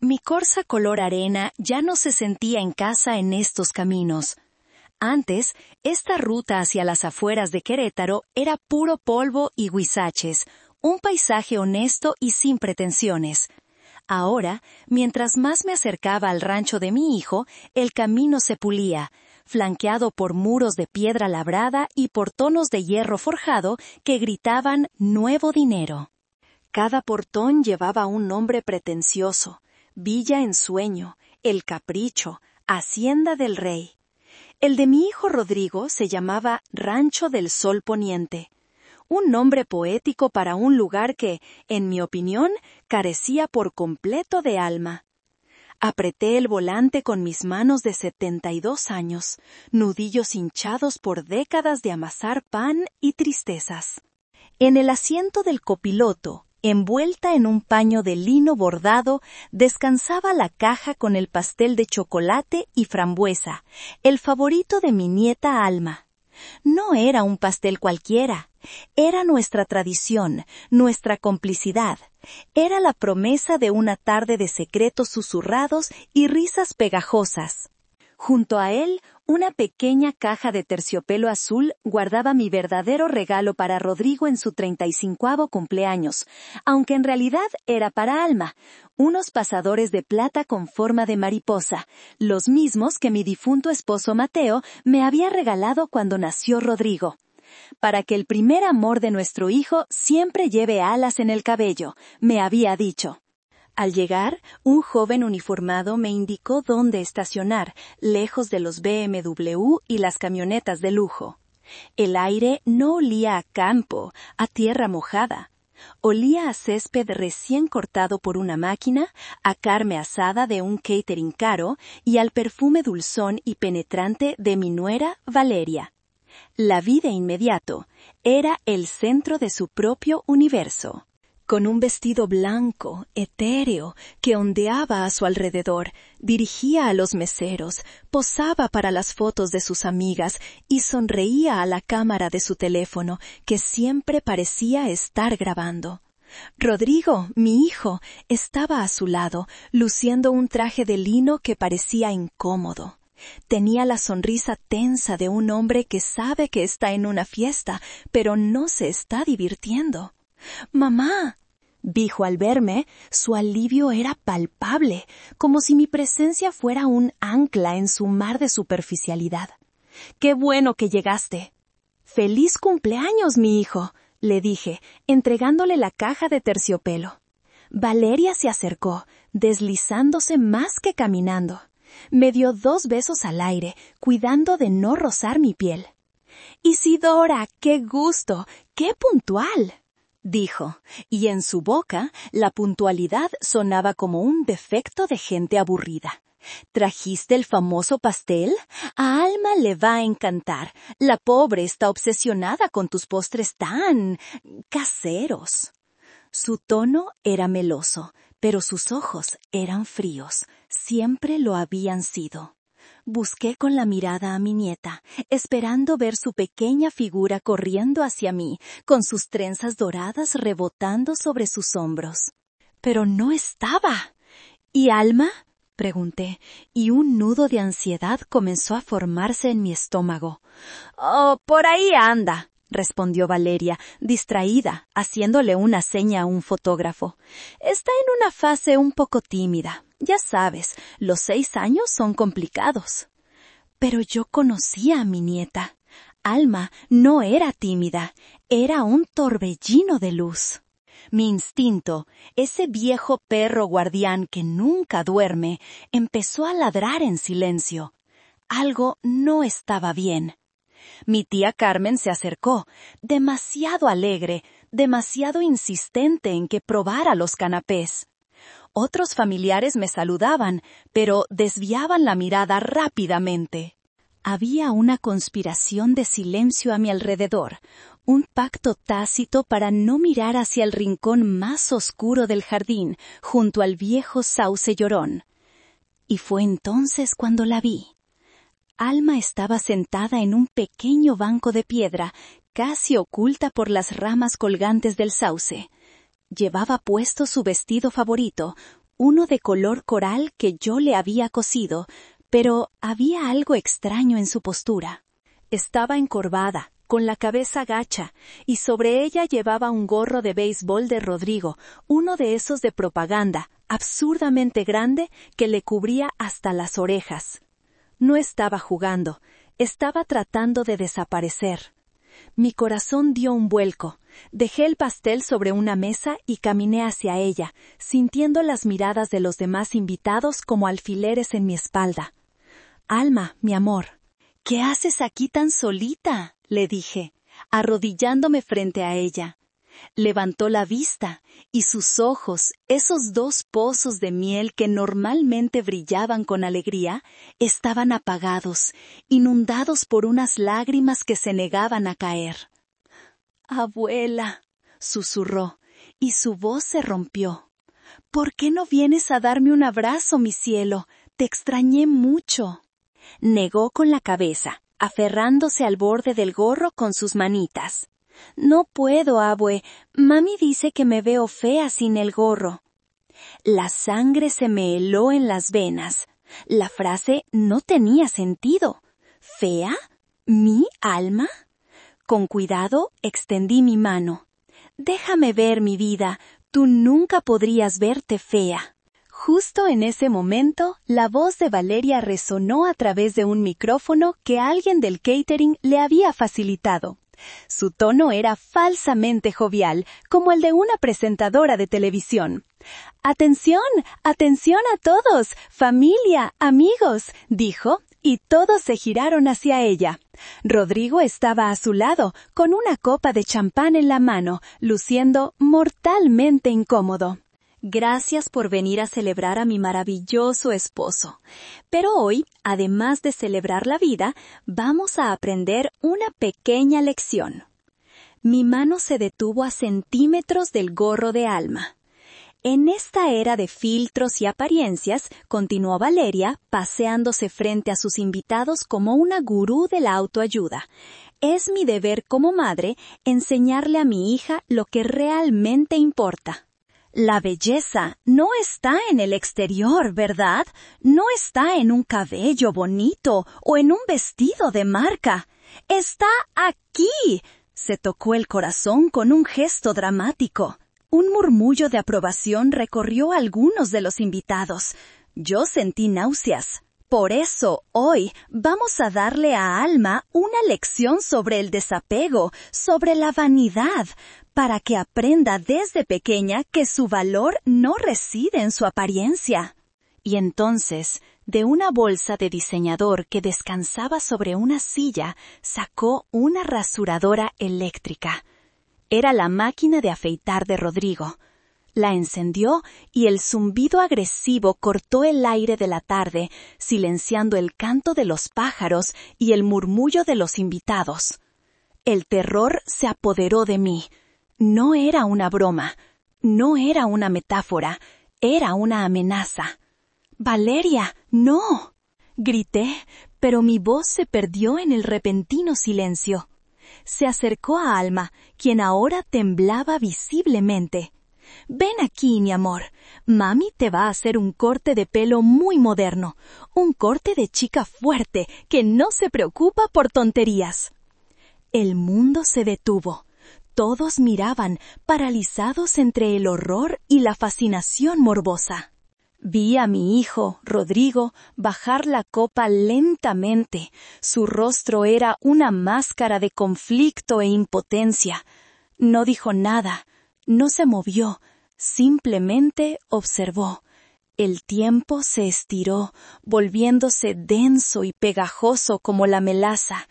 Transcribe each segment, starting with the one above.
Mi Corsa color arena ya no se sentía en casa en estos caminos. Antes, esta ruta hacia las afueras de Querétaro era puro polvo y huizaches, un paisaje honesto y sin pretensiones. Ahora, mientras más me acercaba al rancho de mi hijo, el camino se pulía, flanqueado por muros de piedra labrada y portones de hierro forjado que gritaban «Nuevo dinero». Cada portón llevaba un nombre pretencioso: Villa Ensueño, El Capricho, Hacienda del Rey. El de mi hijo Rodrigo se llamaba Rancho del Sol Poniente, un nombre poético para un lugar que, en mi opinión, carecía por completo de alma. Apreté el volante con mis manos de 72 años, nudillos hinchados por décadas de amasar pan y tristezas. En el asiento del copiloto, envuelta en un paño de lino bordado, descansaba la caja con el pastel de chocolate y frambuesa, el favorito de mi nieta Alma. No era un pastel cualquiera, era nuestra tradición, nuestra complicidad. Era la promesa de una tarde de secretos susurrados y risas pegajosas. Junto a él, una pequeña caja de terciopelo azul guardaba mi verdadero regalo para Rodrigo en su 35º cumpleaños, aunque en realidad era para Alma, unos pasadores de plata con forma de mariposa, los mismos que mi difunto esposo Mateo me había regalado cuando nació Rodrigo. Para que el primer amor de nuestro hijo siempre lleve alas en el cabello, me había dicho. Al llegar, un joven uniformado me indicó dónde estacionar, lejos de los BMW y las camionetas de lujo. El aire no olía a campo, a tierra mojada. Olía a césped recién cortado por una máquina, a carne asada de un catering caro y al perfume dulzón y penetrante de mi nuera Valeria. La vi de inmediato. Era el centro de su propio universo. Con un vestido blanco, etéreo, que ondeaba a su alrededor, dirigía a los meseros, posaba para las fotos de sus amigas y sonreía a la cámara de su teléfono, que siempre parecía estar grabando. Rodrigo, mi hijo, estaba a su lado, luciendo un traje de lino que parecía incómodo. Tenía la sonrisa tensa de un hombre que sabe que está en una fiesta, pero no se está divirtiendo. «Mamá», dijo al verme, su alivio era palpable, como si mi presencia fuera un ancla en su mar de superficialidad. «¡Qué bueno que llegaste!» «¡Feliz cumpleaños, mi hijo!», le dije, entregándole la caja de terciopelo. Valeria se acercó, deslizándose más que caminando. Me dio 2 besos al aire, cuidando de no rozar mi piel. «Isidora, qué gusto, qué puntual», dijo, y en su boca la puntualidad sonaba como un defecto de gente aburrida. «¿Trajiste el famoso pastel? A Alma le va a encantar. La pobre está obsesionada con tus postres tan caseros». Su tono era meloso, pero sus ojos eran fríos. Siempre lo habían sido. Busqué con la mirada a mi nieta, esperando ver su pequeña figura corriendo hacia mí, con sus trenzas doradas rebotando sobre sus hombros. Pero no estaba. ¿Y Alma?, pregunté, y un nudo de ansiedad comenzó a formarse en mi estómago. «Oh, por ahí anda», respondió Valeria, distraída, haciéndole una seña a un fotógrafo. «Está en una fase un poco tímida. Ya sabes, los 6 años son complicados». Pero yo conocía a mi nieta. Alma no era tímida, era un torbellino de luz. Mi instinto, ese viejo perro guardián que nunca duerme, empezó a ladrar en silencio. Algo no estaba bien. Mi tía Carmen se acercó, demasiado alegre, demasiado insistente en que probara los canapés. Otros familiares me saludaban, pero desviaban la mirada rápidamente. Había una conspiración de silencio a mi alrededor, un pacto tácito para no mirar hacia el rincón más oscuro del jardín, junto al viejo sauce llorón. Y fue entonces cuando la vi. Alma estaba sentada en un pequeño banco de piedra, casi oculta por las ramas colgantes del sauce. Llevaba puesto su vestido favorito, uno de color coral que yo le había cosido, pero había algo extraño en su postura. Estaba encorvada, con la cabeza gacha, y sobre ella llevaba un gorro de béisbol de Rodrigo, uno de esos de propaganda, absurdamente grande, que le cubría hasta las orejas. No estaba jugando, estaba tratando de desaparecer. Mi corazón dio un vuelco. Dejé el pastel sobre una mesa y caminé hacia ella, sintiendo las miradas de los demás invitados como alfileres en mi espalda. «Alma, mi amor, ¿qué haces aquí tan solita?», le dije, arrodillándome frente a ella. Levantó la vista, y sus ojos, esos dos pozos de miel que normalmente brillaban con alegría, estaban apagados, inundados por unas lágrimas que se negaban a caer. «Abuela», susurró, y su voz se rompió. «¿Por qué no vienes a darme un abrazo, mi cielo? Te extrañé mucho». Negó con la cabeza, aferrándose al borde del gorro con sus manitas. «No puedo, abue. Mami dice que me veo fea sin el gorro». La sangre se me heló en las venas. La frase no tenía sentido. ¿Fea? ¿Mi Alma? Con cuidado extendí mi mano. «Déjame ver, mi vida. Tú nunca podrías verte fea». Justo en ese momento, la voz de Valeria resonó a través de un micrófono que alguien del catering le había facilitado. Su tono era falsamente jovial, como el de una presentadora de televisión. «Atención, atención a todos, familia, amigos», dijo, y todos se giraron hacia ella. Rodrigo estaba a su lado, con una copa de champán en la mano, luciendo mortalmente incómodo. «Gracias por venir a celebrar a mi maravilloso esposo. Pero hoy, además de celebrar la vida, vamos a aprender una pequeña lección». Mi mano se detuvo a centímetros del gorro de Alma. «En esta era de filtros y apariencias», continuó Valeria, paseándose frente a sus invitados como una gurú de la autoayuda, «es mi deber como madre enseñarle a mi hija lo que realmente importa. La belleza no está en el exterior, ¿verdad? No está en un cabello bonito o en un vestido de marca. Está aquí». Se tocó el corazón con un gesto dramático. Un murmullo de aprobación recorrió a algunos de los invitados. Yo sentí náuseas. Por eso, hoy, vamos a darle a Alma una lección sobre el desapego, sobre la vanidad, para que aprenda desde pequeña que su valor no reside en su apariencia. Y entonces, de una bolsa de diseñador que descansaba sobre una silla, sacó una rasuradora eléctrica. Era la máquina de afeitar de Rodrigo. La encendió y el zumbido agresivo cortó el aire de la tarde, silenciando el canto de los pájaros y el murmullo de los invitados. El terror se apoderó de mí. No era una broma, no era una metáfora, era una amenaza. «Valeria, no», grité, pero mi voz se perdió en el repentino silencio. Se acercó a Alma, quien ahora temblaba visiblemente. «Ven aquí, mi amor. Mami te va a hacer un corte de pelo muy moderno, un corte de chica fuerte que no se preocupa por tonterías». El mundo se detuvo. Todos miraban, paralizados entre el horror y la fascinación morbosa. Vi a mi hijo, Rodrigo, bajar la copa lentamente. Su rostro era una máscara de conflicto e impotencia. No dijo nada, no se movió, simplemente observó. El tiempo se estiró, volviéndose denso y pegajoso como la melaza.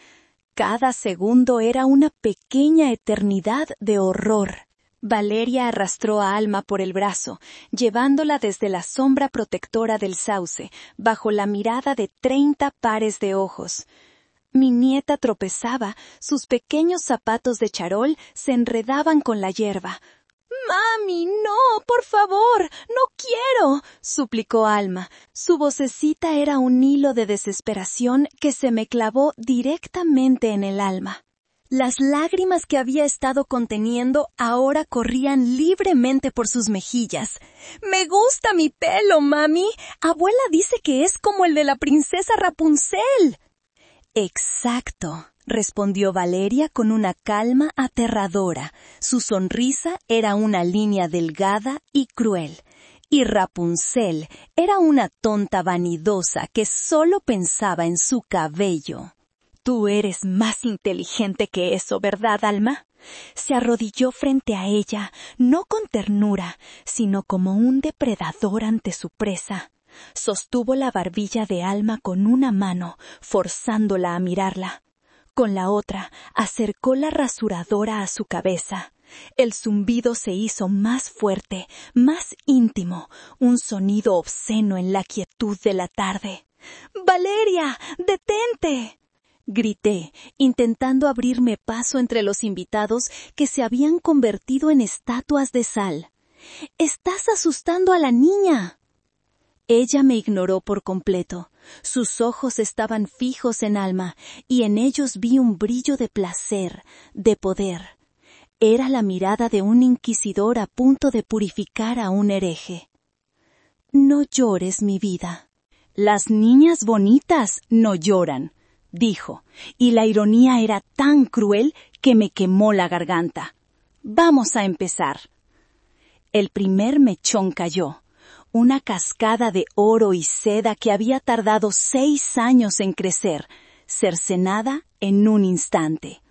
Cada segundo era una pequeña eternidad de horror. Valeria arrastró a Alma por el brazo, llevándola desde la sombra protectora del sauce, bajo la mirada de 30 pares de ojos. Mi nieta tropezaba, sus pequeños zapatos de charol se enredaban con la hierba. «Mami, no, por favor, no quiero», suplicó Alma. Su vocecita era un hilo de desesperación que se me clavó directamente en el alma. Las lágrimas que había estado conteniendo ahora corrían libremente por sus mejillas. «¡Me gusta mi pelo, mami! Abuela dice que es como el de la princesa Rapunzel». «Exacto», respondió Valeria con una calma aterradora. Su sonrisa era una línea delgada y cruel. Y Rapunzel era una tonta vanidosa que solo pensaba en su cabello. «Tú eres más inteligente que eso, ¿verdad, Alma?». Se arrodilló frente a ella, no con ternura, sino como un depredador ante su presa. Sostuvo la barbilla de Alma con una mano, forzándola a mirarla. Con la otra, acercó la rasuradora a su cabeza. El zumbido se hizo más fuerte, más íntimo, un sonido obsceno en la quietud de la tarde. «¡Valeria, detente!», grité, intentando abrirme paso entre los invitados que se habían convertido en estatuas de sal. «¡Estás asustando a la niña!». Ella me ignoró por completo. Sus ojos estaban fijos en Alma, y en ellos vi un brillo de placer, de poder. Era la mirada de un inquisidor a punto de purificar a un hereje. «No llores, mi vida». «Las niñas bonitas no lloran», dijo, y la ironía era tan cruel que me quemó la garganta. «Vamos a empezar». El primer mechón cayó. Una cascada de oro y seda que había tardado 6 años en crecer, cercenada en un instante.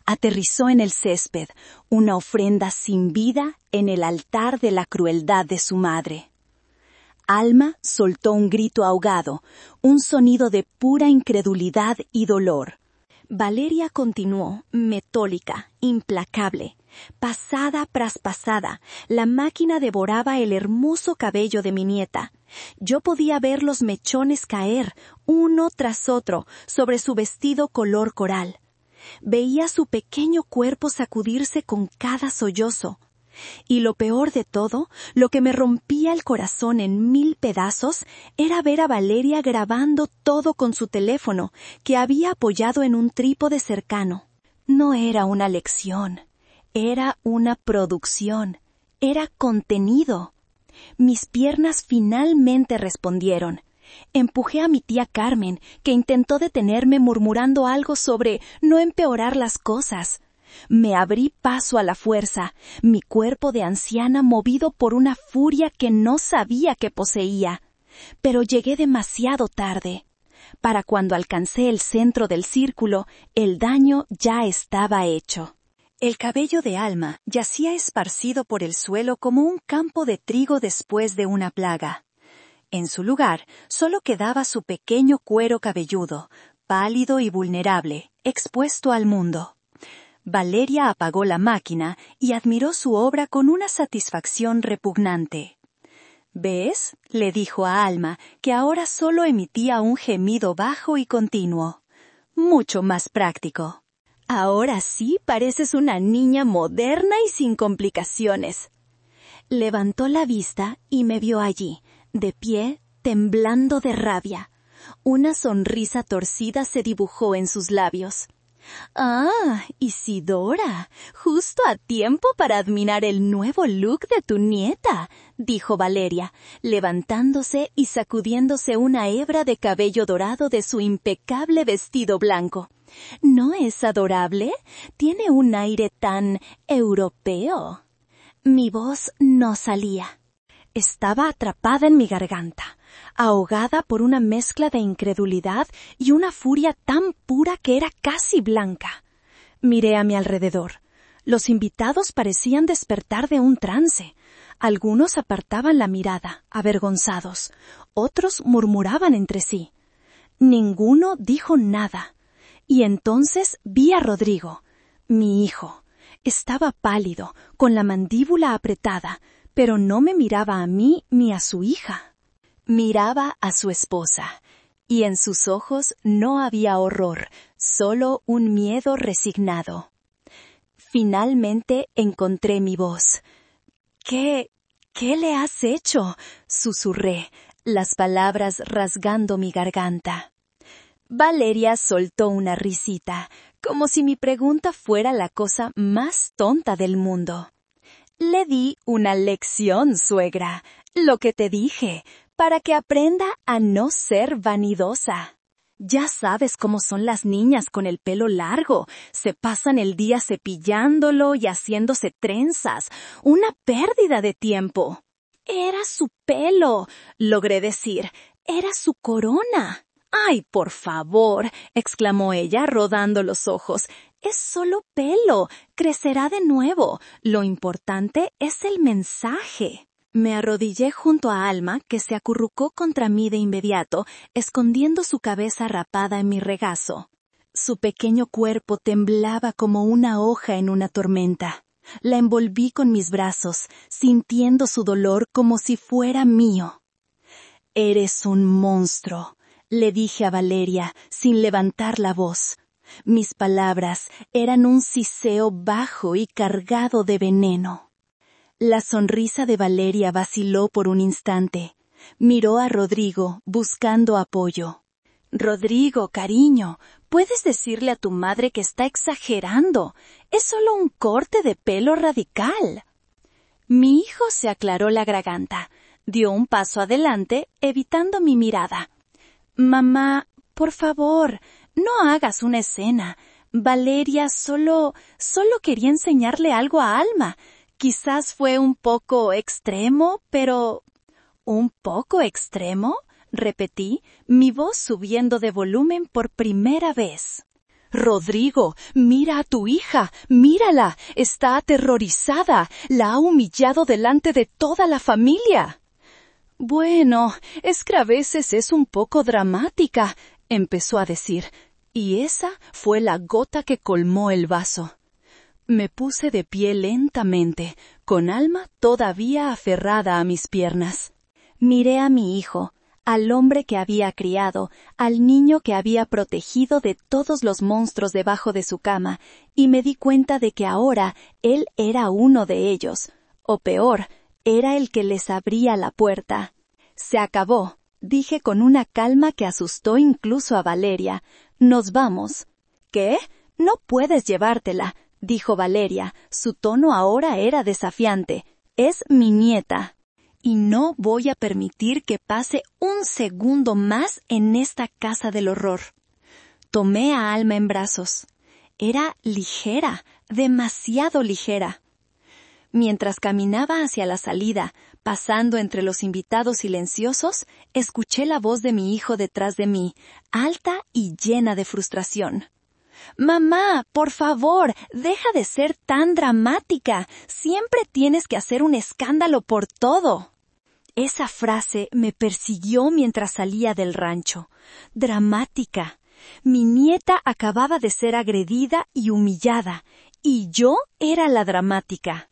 Aterrizó en el césped, una ofrenda sin vida en el altar de la crueldad de su madre. Alma soltó un grito ahogado, un sonido de pura incredulidad y dolor. Valeria continuó, metólica, implacable. Pasada tras pasada, la máquina devoraba el hermoso cabello de mi nieta. Yo podía ver los mechones caer, uno tras otro, sobre su vestido color coral. Veía su pequeño cuerpo sacudirse con cada sollozo. Y lo peor de todo, lo que me rompía el corazón en 1000 pedazos, era ver a Valeria grabando todo con su teléfono, que había apoyado en un trípode cercano. No era una lección, era una producción, era contenido. Mis piernas finalmente respondieron. Empujé a mi tía Carmen, que intentó detenerme murmurando algo sobre no empeorar las cosas. Me abrí paso a la fuerza, mi cuerpo de anciana movido por una furia que no sabía que poseía. Pero llegué demasiado tarde. Para cuando alcancé el centro del círculo, el daño ya estaba hecho. El cabello de Alma yacía esparcido por el suelo como un campo de trigo después de una plaga. En su lugar solo quedaba su pequeño cuero cabelludo, pálido y vulnerable, expuesto al mundo. Valeria apagó la máquina y admiró su obra con una satisfacción repugnante. «¿Ves?», le dijo a Alma, que ahora solo emitía un gemido bajo y continuo. «Mucho más práctico». «Ahora sí pareces una niña moderna y sin complicaciones». Levantó la vista y me vio allí, de pie, temblando de rabia. Una sonrisa torcida se dibujó en sus labios. «Ah, Isidora, justo a tiempo para admirar el nuevo look de tu nieta», dijo Valeria, levantándose y sacudiéndose una hebra de cabello dorado de su impecable vestido blanco. «¿No es adorable? Tiene un aire tan europeo». Mi voz no salía. Estaba atrapada en mi garganta, ahogada por una mezcla de incredulidad y una furia tan pura que era casi blanca. Miré a mi alrededor. Los invitados parecían despertar de un trance. Algunos apartaban la mirada, avergonzados. Otros murmuraban entre sí. Ninguno dijo nada. Y entonces vi a Rodrigo, mi hijo. Estaba pálido, con la mandíbula apretada, pero no me miraba a mí ni a su hija. Miraba a su esposa, y en sus ojos no había horror, solo un miedo resignado. Finalmente encontré mi voz. ¿Qué le has hecho?», susurré, las palabras rasgando mi garganta. Valeria soltó una risita. como si mi pregunta fuera la cosa más tonta del mundo. Le di una lección, suegra, lo que te dije, para que aprenda a no ser vanidosa. Ya sabes cómo son las niñas con el pelo largo. Se pasan el día cepillándolo y haciéndose trenzas. Una pérdida de tiempo. Era su pelo, logré decir. Era su corona. ¡Ay, por favor!, exclamó ella, rodando los ojos. Es solo pelo. Crecerá de nuevo. Lo importante es el mensaje. Me arrodillé junto a Alma, que se acurrucó contra mí de inmediato, escondiendo su cabeza rapada en mi regazo. Su pequeño cuerpo temblaba como una hoja en una tormenta. La envolví con mis brazos, sintiendo su dolor como si fuera mío. «Eres un monstruo», le dije a Valeria, sin levantar la voz. Mis palabras eran un siseo bajo y cargado de veneno. La sonrisa de Valeria vaciló por un instante. Miró a Rodrigo, buscando apoyo. «Rodrigo, cariño, puedes decirle a tu madre que está exagerando. Es solo un corte de pelo radical». Mi hijo se aclaró la garganta. Dio un paso adelante, evitando mi mirada. «Mamá, por favor, no hagas una escena. Valeria solo quería enseñarle algo a Alma. Quizás fue un poco extremo, pero...» «¿Un poco extremo?», repetí, mi voz subiendo de volumen por primera vez. «Rodrigo, mira a tu hija, mírala, está aterrorizada, la ha humillado delante de toda la familia». «Bueno, es que a veces es un poco dramática», empezó a decir, y esa fue la gota que colmó el vaso. Me puse de pie lentamente, con Alma todavía aferrada a mis piernas. Miré a mi hijo, al hombre que había criado, al niño que había protegido de todos los monstruos debajo de su cama, y me di cuenta de que ahora él era uno de ellos, o peor, era el que les abría la puerta. «Se acabó», dije con una calma que asustó incluso a Valeria. «Nos vamos». «¿Qué? No puedes llevártela», dijo Valeria. Su tono ahora era desafiante. «Es mi nieta. Y no voy a permitir que pase un segundo más en esta casa del horror». Tomé a Alma en brazos. Era ligera, demasiado ligera. Mientras caminaba hacia la salida, pasando entre los invitados silenciosos, escuché la voz de mi hijo detrás de mí, alta y llena de frustración. «Mamá, por favor, deja de ser tan dramática. Siempre tienes que hacer un escándalo por todo». Esa frase me persiguió mientras salía del rancho. Dramática. Mi nieta acababa de ser agredida y humillada, y yo era la dramática.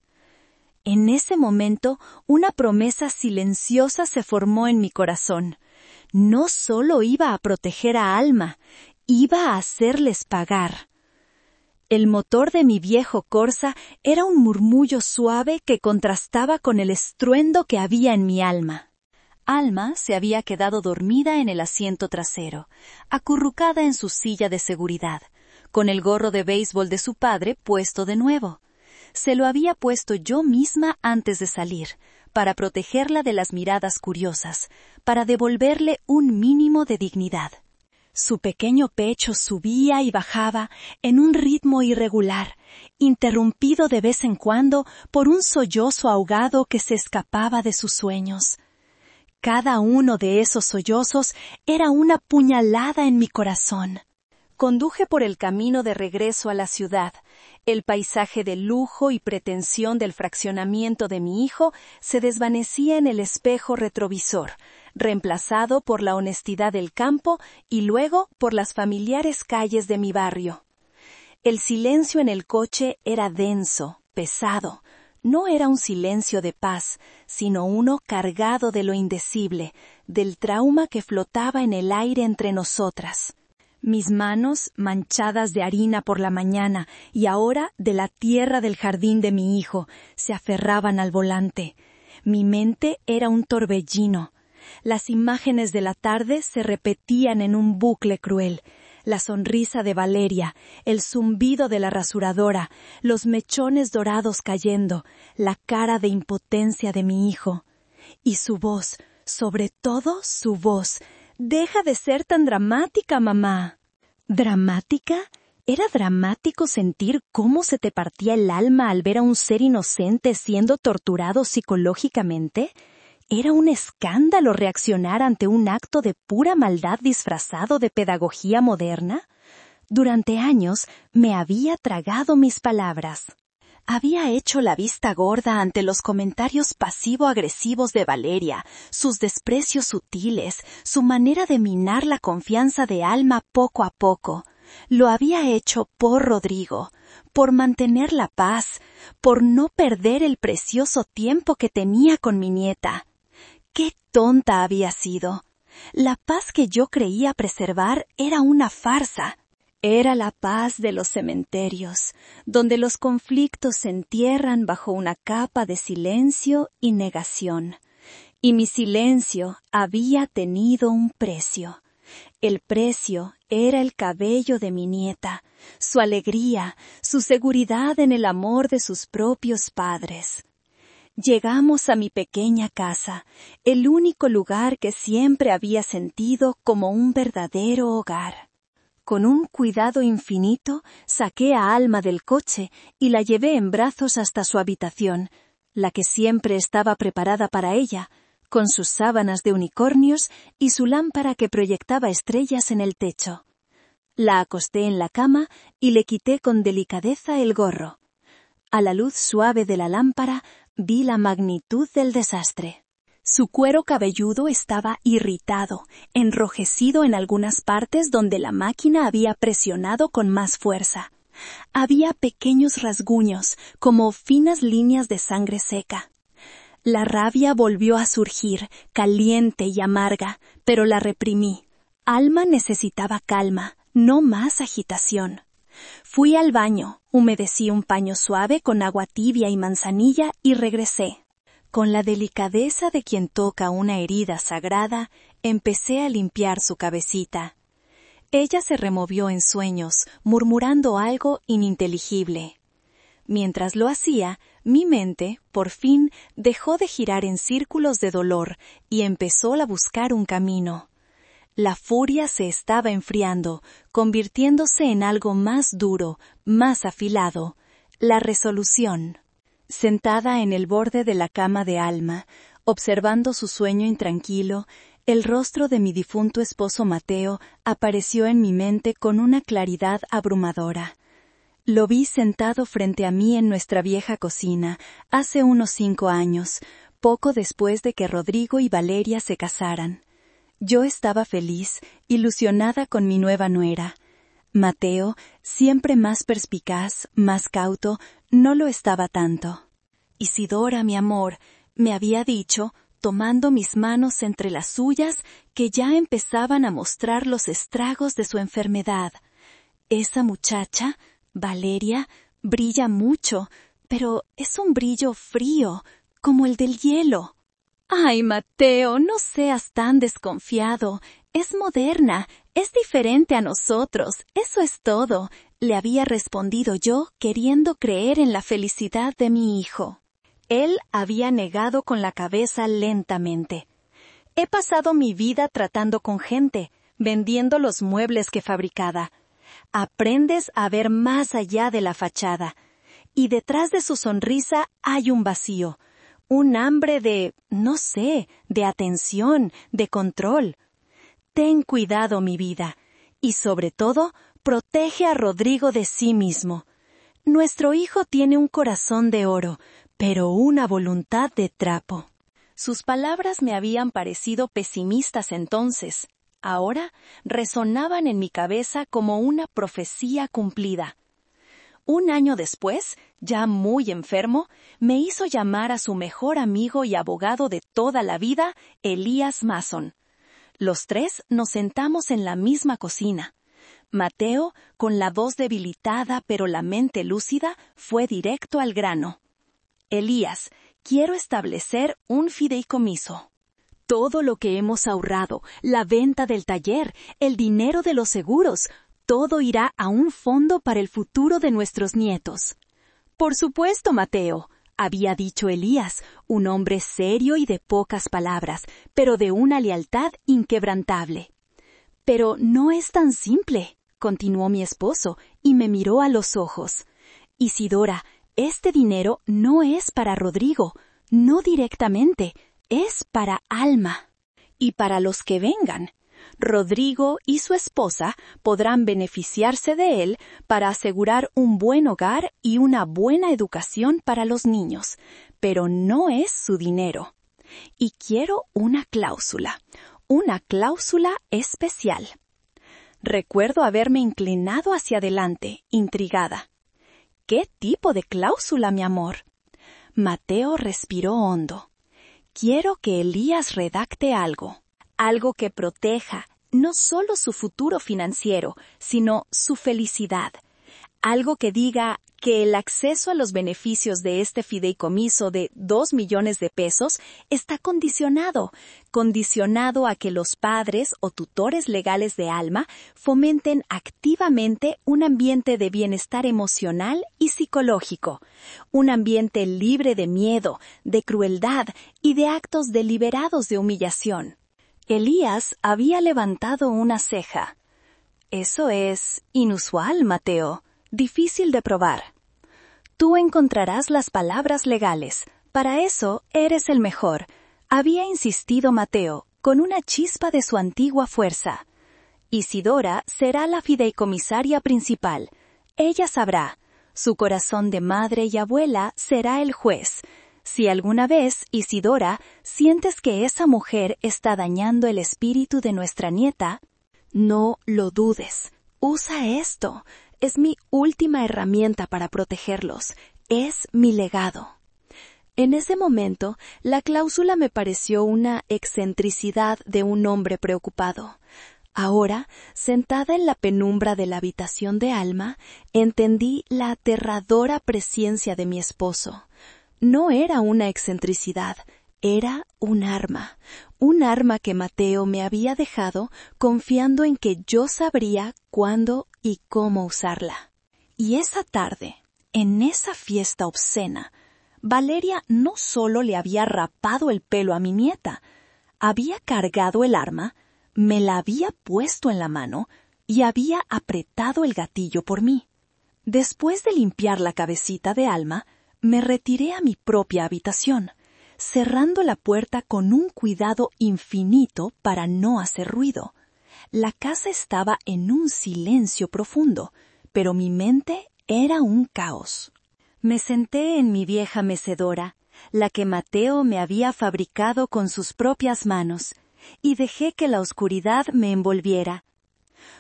En ese momento, una promesa silenciosa se formó en mi corazón. No solo iba a proteger a Alma, iba a hacerles pagar. El motor de mi viejo Corsa era un murmullo suave que contrastaba con el estruendo que había en mi alma. Alma se había quedado dormida en el asiento trasero, acurrucada en su silla de seguridad, con el gorro de béisbol de su padre puesto de nuevo. Se lo había puesto yo misma antes de salir, para protegerla de las miradas curiosas, para devolverle un mínimo de dignidad. Su pequeño pecho subía y bajaba en un ritmo irregular, interrumpido de vez en cuando por un sollozo ahogado que se escapaba de sus sueños. Cada uno de esos sollozos era una puñalada en mi corazón. Conduje por el camino de regreso a la ciudad. El paisaje de lujo y pretensión del fraccionamiento de mi hijo se desvanecía en el espejo retrovisor, reemplazado por la honestidad del campo y luego por las familiares calles de mi barrio. El silencio en el coche era denso, pesado. No era un silencio de paz, sino uno cargado de lo indecible, del trauma que flotaba en el aire entre nosotras. Mis manos, manchadas de harina por la mañana y ahora de la tierra del jardín de mi hijo, se aferraban al volante. Mi mente era un torbellino. Las imágenes de la tarde se repetían en un bucle cruel. la sonrisa de Valeria, el zumbido de la rasuradora, los mechones dorados cayendo, la cara de impotencia de mi hijo. Y su voz, sobre todo su voz. «Deja de ser tan dramática, mamá». ¿Dramática? ¿Era dramático sentir cómo se te partía el alma al ver a un ser inocente siendo torturado psicológicamente? ¿Era un escándalo reaccionar ante un acto de pura maldad disfrazado de pedagogía moderna? Durante años me había tragado mis palabras. Había hecho la vista gorda ante los comentarios pasivo-agresivos de Valeria, sus desprecios sutiles, su manera de minar la confianza de Alma poco a poco. Lo había hecho por Rodrigo, por mantener la paz, por no perder el precioso tiempo que tenía con mi nieta. ¡Qué tonta había sido! La paz que yo creía preservar era una farsa. Era la paz de los cementerios, donde los conflictos se entierran bajo una capa de silencio y negación. Y mi silencio había tenido un precio. El precio era el cabello de mi nieta, su alegría, su seguridad en el amor de sus propios padres. Llegamos a mi pequeña casa, el único lugar que siempre había sentido como un verdadero hogar. Con un cuidado infinito, saqué a Alma del coche y la llevé en brazos hasta su habitación, la que siempre estaba preparada para ella, con sus sábanas de unicornios y su lámpara que proyectaba estrellas en el techo. La acosté en la cama y le quité con delicadeza el gorro. A la luz suave de la lámpara vi la magnitud del desastre. Su cuero cabelludo estaba irritado, enrojecido en algunas partes donde la máquina había presionado con más fuerza. Había pequeños rasguños, como finas líneas de sangre seca. La rabia volvió a surgir, caliente y amarga, pero la reprimí. Alma necesitaba calma, no más agitación. Fui al baño, humedecí un paño suave con agua tibia y manzanilla y regresé. Con la delicadeza de quien toca una herida sagrada, empecé a limpiar su cabecita. Ella se removió en sueños, murmurando algo ininteligible. Mientras lo hacía, mi mente, por fin, dejó de girar en círculos de dolor y empezó a buscar un camino. La furia se estaba enfriando, convirtiéndose en algo más duro, más afilado, la resolución. Sentada en el borde de la cama de Alma, observando su sueño intranquilo, el rostro de mi difunto esposo Mateo apareció en mi mente con una claridad abrumadora. Lo vi sentado frente a mí en nuestra vieja cocina, hace unos 5 años, poco después de que Rodrigo y Valeria se casaran. Yo estaba feliz, ilusionada con mi nueva nuera. Mateo, siempre más perspicaz, más cauto, no lo estaba tanto. Isidora, mi amor, me había dicho, tomando mis manos entre las suyas, que ya empezaban a mostrar los estragos de su enfermedad. Esa muchacha, Valeria, brilla mucho, pero es un brillo frío, como el del hielo. Ay, Mateo, no seas tan desconfiado. Es moderna, es diferente a nosotros, eso es todo, le había respondido yo, queriendo creer en la felicidad de mi hijo. Él había negado con la cabeza lentamente. He pasado mi vida tratando con gente, vendiendo los muebles que fabricaba. Aprendes a ver más allá de la fachada. Y detrás de su sonrisa hay un vacío, un hambre de, no sé, de atención, de control. Ten cuidado, mi vida, y sobre todo, protege a Rodrigo de sí mismo. Nuestro hijo tiene un corazón de oro, pero una voluntad de trapo. Sus palabras me habían parecido pesimistas entonces. Ahora resonaban en mi cabeza como una profecía cumplida. 1 año después, ya muy enfermo, me hizo llamar a su mejor amigo y abogado de toda la vida, Elías Mason. Los 3 nos sentamos en la misma cocina. Mateo, con la voz debilitada pero la mente lúcida, fue directo al grano. Elías, quiero establecer un fideicomiso. Todo lo que hemos ahorrado, la venta del taller, el dinero de los seguros, todo irá a un fondo para el futuro de nuestros nietos. Por supuesto, Mateo, había dicho Elías, un hombre serio y de pocas palabras, pero de una lealtad inquebrantable. Pero no es tan simple, continuó mi esposo, y me miró a los ojos. Isidora, este dinero no es para Rodrigo, no directamente, es para Alma. Y para los que vengan. Rodrigo y su esposa podrán beneficiarse de él para asegurar un buen hogar y una buena educación para los niños, pero no es su dinero. Y quiero una cláusula especial. Recuerdo haberme inclinado hacia adelante, intrigada. ¿Qué tipo de cláusula, mi amor? Mateo respiró hondo. Quiero que Elías redacte algo que proteja no solo su futuro financiero, sino su felicidad. Algo que diga que el acceso a los beneficios de este fideicomiso de 2 millones de pesos está condicionado a que los padres o tutores legales de Alma fomenten activamente un ambiente de bienestar emocional y psicológico, un ambiente libre de miedo, de crueldad y de actos deliberados de humillación. Elías había levantado una ceja. Eso es inusual, Mateo, difícil de probar. Tú encontrarás las palabras legales. Para eso eres el mejor, había insistido Mateo, con una chispa de su antigua fuerza. Isidora será la fideicomisaria principal. Ella sabrá. Su corazón de madre y abuela será el juez. Si alguna vez, Isidora, sientes que esa mujer está dañando el espíritu de nuestra nieta, no lo dudes. Usa esto. Es mi última herramienta para protegerlos. Es mi legado. En ese momento, la cláusula me pareció una excentricidad de un hombre preocupado. Ahora, sentada en la penumbra de la habitación de Alma, entendí la aterradora presencia de mi esposo. No era una excentricidad, era un arma que Mateo me había dejado confiando en que yo sabría cuándo y cómo usarla. Y esa tarde, en esa fiesta obscena, Valeria no solo le había rapado el pelo a mi nieta, había cargado el arma, me la había puesto en la mano y había apretado el gatillo por mí. Después de limpiar la cabecita de Alma, me retiré a mi propia habitación, cerrando la puerta con un cuidado infinito para no hacer ruido. La casa estaba en un silencio profundo, pero mi mente era un caos. Me senté en mi vieja mecedora, la que Mateo me había fabricado con sus propias manos, y dejé que la oscuridad me envolviera.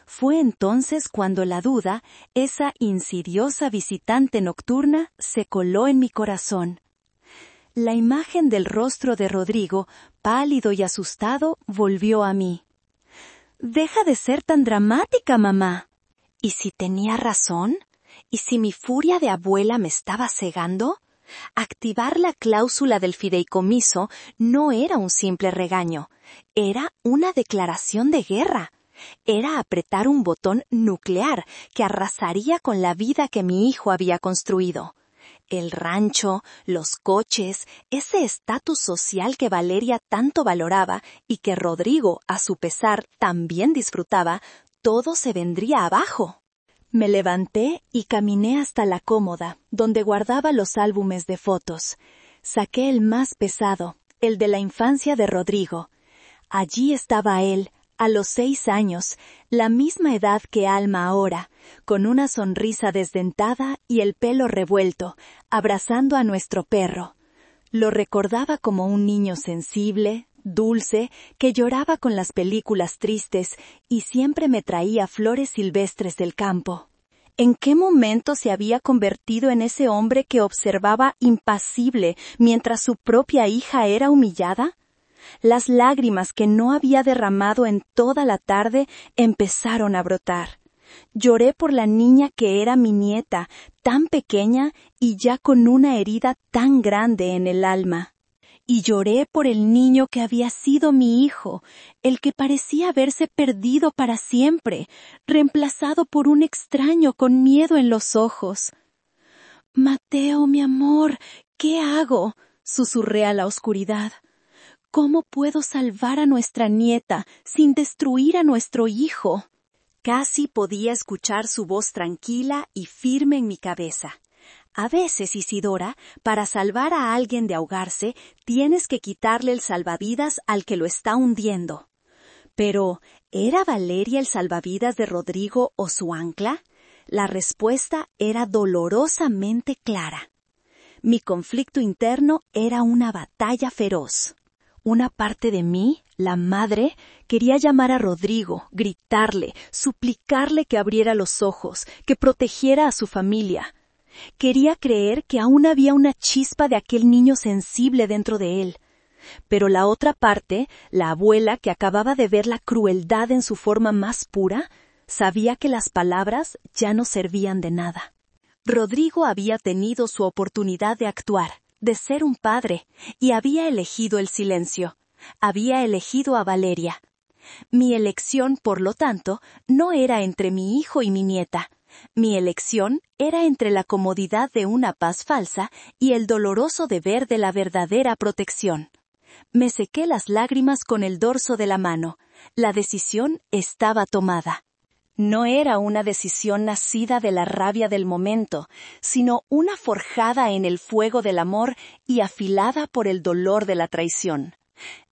Fue entonces cuando la duda, esa insidiosa visitante nocturna, se coló en mi corazón. La imagen del rostro de Rodrigo, pálido y asustado, volvió a mí. «Deja de ser tan dramática, mamá». ¿Y si tenía razón? ¿Y si mi furia de abuela me estaba cegando? Activar la cláusula del fideicomiso no era un simple regaño, era una declaración de guerra. Era apretar un botón nuclear que arrasaría con la vida que mi hijo había construido. El rancho, los coches, ese estatus social que Valeria tanto valoraba y que Rodrigo, a su pesar, también disfrutaba, todo se vendría abajo. Me levanté y caminé hasta la cómoda, donde guardaba los álbumes de fotos. Saqué el más pesado, el de la infancia de Rodrigo. Allí estaba él, a los 6 años, la misma edad que Alma ahora, con una sonrisa desdentada y el pelo revuelto, abrazando a nuestro perro. Lo recordaba como un niño sensible, dulce, que lloraba con las películas tristes y siempre me traía flores silvestres del campo. ¿En qué momento se había convertido en ese hombre que observaba impasible mientras su propia hija era humillada? Las lágrimas que no había derramado en toda la tarde empezaron a brotar. Lloré por la niña que era mi nieta, tan pequeña y ya con una herida tan grande en el alma. y lloré por el niño que había sido mi hijo, el que parecía haberse perdido para siempre, reemplazado por un extraño con miedo en los ojos. «Mateo, mi amor, ¿qué hago?», susurré a la oscuridad. «¿Cómo puedo salvar a nuestra nieta sin destruir a nuestro hijo?». Casi podía escuchar su voz tranquila y firme en mi cabeza. A veces, Isidora, para salvar a alguien de ahogarse, tienes que quitarle el salvavidas al que lo está hundiendo. Pero, ¿era Valeria el salvavidas de Rodrigo o su ancla? La respuesta era dolorosamente clara. Mi conflicto interno era una batalla feroz. Una parte de mí, la madre, quería llamar a Rodrigo, gritarle, suplicarle que abriera los ojos, que protegiera a su familia. Quería creer que aún había una chispa de aquel niño sensible dentro de él. Pero la otra parte, la abuela que acababa de ver la crueldad en su forma más pura, sabía que las palabras ya no servían de nada. Rodrigo había tenido su oportunidad de actuar, de ser un padre, y había elegido el silencio. Había elegido a Valeria. Mi elección, por lo tanto, no era entre mi hijo y mi nieta. Mi elección era entre la comodidad de una paz falsa y el doloroso deber de la verdadera protección. Me sequé las lágrimas con el dorso de la mano. La decisión estaba tomada. No era una decisión nacida de la rabia del momento, sino una forjada en el fuego del amor y afilada por el dolor de la traición.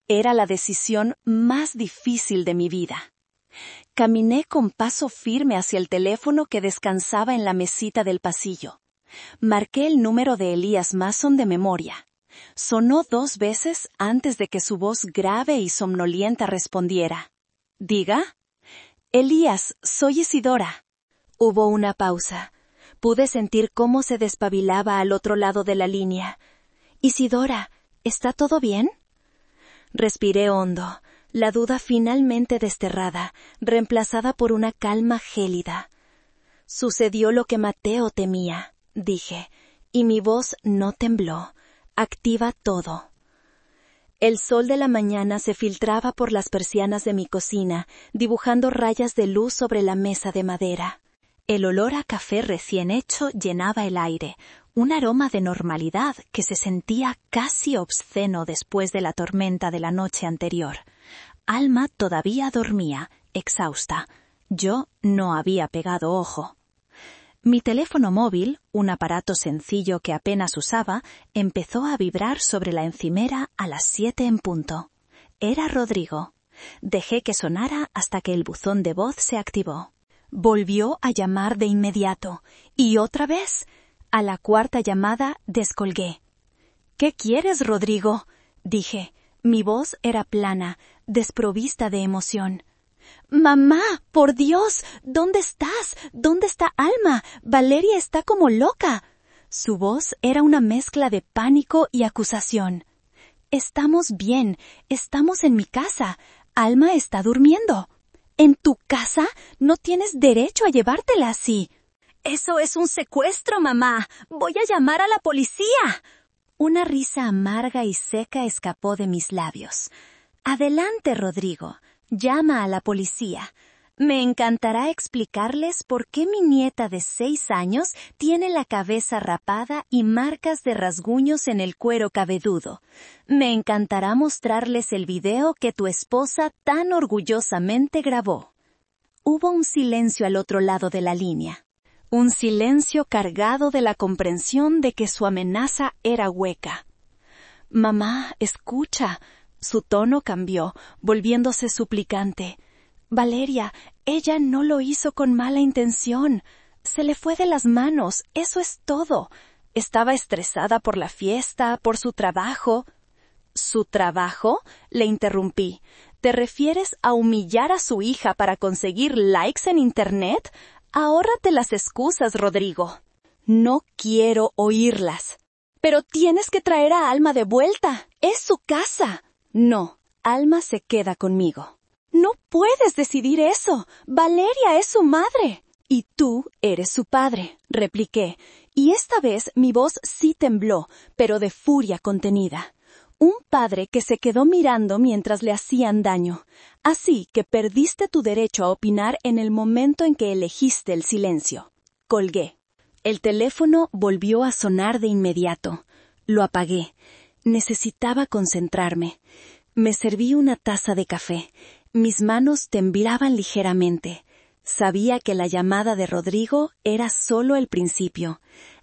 Era la decisión más difícil de mi vida. Caminé con paso firme hacia el teléfono que descansaba en la mesita del pasillo. Marqué el número de Elías Mason de memoria. Sonó 2 veces antes de que su voz grave y somnolienta respondiera. «¿Diga?» «Elías, soy Isidora». Hubo una pausa. Pude sentir cómo se despabilaba al otro lado de la línea. «Isidora, ¿está todo bien?» Respiré hondo, la duda finalmente desterrada, reemplazada por una calma gélida. «Sucedió lo que Mateo temía», dije, y mi voz no tembló. «Activa todo». El sol de la mañana se filtraba por las persianas de mi cocina, dibujando rayas de luz sobre la mesa de madera. El olor a café recién hecho llenaba el aire, un aroma de normalidad que se sentía casi obsceno después de la tormenta de la noche anterior. Alma todavía dormía, exhausta. Yo no había pegado ojo. Mi teléfono móvil, un aparato sencillo que apenas usaba, empezó a vibrar sobre la encimera a las 7 en punto. Era Rodrigo. Dejé que sonara hasta que el buzón de voz se activó. Volvió a llamar de inmediato, y otra vez. A la 4ª llamada descolgué. «¿Qué quieres, Rodrigo?», dije. Mi voz era plana, desprovista de emoción. «Mamá, por Dios, ¿dónde estás? ¿Dónde está Alma? Valeria está como loca». Su voz era una mezcla de pánico y acusación. «Estamos bien, estamos en mi casa. Alma está durmiendo». «¿En tu casa? No tienes derecho a llevártela así». «Eso es un secuestro, mamá. Voy a llamar a la policía». Una risa amarga y seca escapó de mis labios. «Adelante, Rodrigo. Llama a la policía. Me encantará explicarles por qué mi nieta de 6 años tiene la cabeza rapada y marcas de rasguños en el cuero cabezudo. Me encantará mostrarles el video que tu esposa tan orgullosamente grabó». Hubo un silencio al otro lado de la línea. Un silencio cargado de la comprensión de que su amenaza era hueca. «Mamá, escucha». Su tono cambió, volviéndose suplicante. «Valeria, ella no lo hizo con mala intención. Se le fue de las manos, eso es todo. Estaba estresada por la fiesta, por su trabajo». «¿Su trabajo?», le interrumpí. «¿Te refieres a humillar a su hija para conseguir likes en Internet? Ahórrate las excusas, Rodrigo». «No quiero oírlas». «Pero tienes que traer a Alma de vuelta. Es su casa». «No, Alma se queda conmigo». «No puedes decidir eso. Valeria es su madre». «Y tú eres su padre», repliqué, y esta vez mi voz sí tembló, pero de furia contenida. Un padre que se quedó mirando mientras le hacían daño. Así que perdiste tu derecho a opinar en el momento en que elegiste el silencio. Colgué. El teléfono volvió a sonar de inmediato. Lo apagué. Necesitaba concentrarme. Me serví una taza de café. Mis manos temblaban ligeramente. Sabía que la llamada de Rodrigo era solo el principio.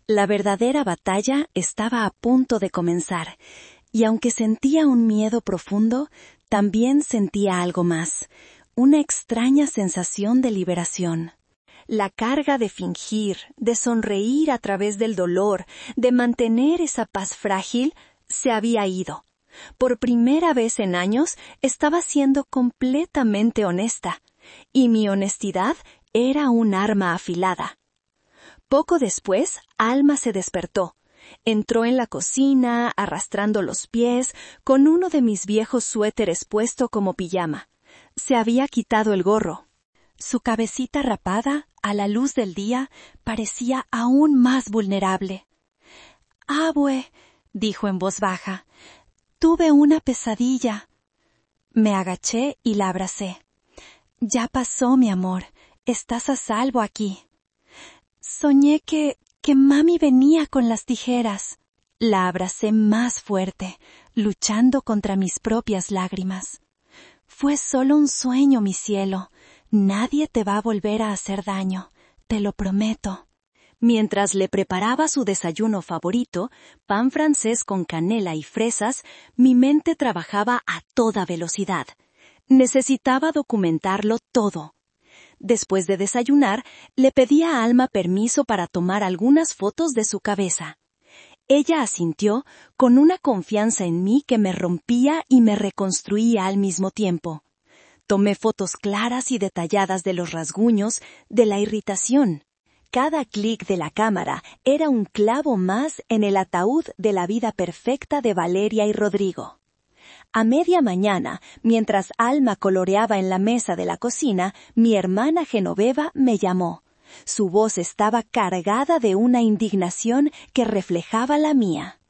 La verdadera batalla estaba a punto de comenzar. Y aunque sentía un miedo profundo, también sentía algo más. Una extraña sensación de liberación. La carga de fingir, de sonreír a través del dolor, de mantener esa paz frágil, se había ido. Por primera vez en años, estaba siendo completamente honesta. Y mi honestidad era un arma afilada. Poco después, Alma se despertó. Entró en la cocina, arrastrando los pies, con uno de mis viejos suéteres puesto como pijama. Se había quitado el gorro. Su cabecita rapada, a la luz del día, parecía aún más vulnerable. «Abue», dijo en voz baja, «tuve una pesadilla». Me agaché y la abracé. «Ya pasó, mi amor. Estás a salvo aquí». «Soñé que mami venía con las tijeras». La abracé más fuerte, luchando contra mis propias lágrimas. «Fue solo un sueño, mi cielo. Nadie te va a volver a hacer daño, te lo prometo». Mientras le preparaba su desayuno favorito, pan francés con canela y fresas, mi mente trabajaba a toda velocidad. Necesitaba documentarlo todo. Después de desayunar, le pedí a Alma permiso para tomar algunas fotos de su cabeza. Ella asintió con una confianza en mí que me rompía y me reconstruía al mismo tiempo. Tomé fotos claras y detalladas de los rasguños, de la irritación. Cada clic de la cámara era un clavo más en el ataúd de la vida perfecta de Valeria y Rodrigo. A media mañana, mientras Alma coloreaba en la mesa de la cocina, mi hermana Genoveva me llamó. Su voz estaba cargada de una indignación que reflejaba la mía.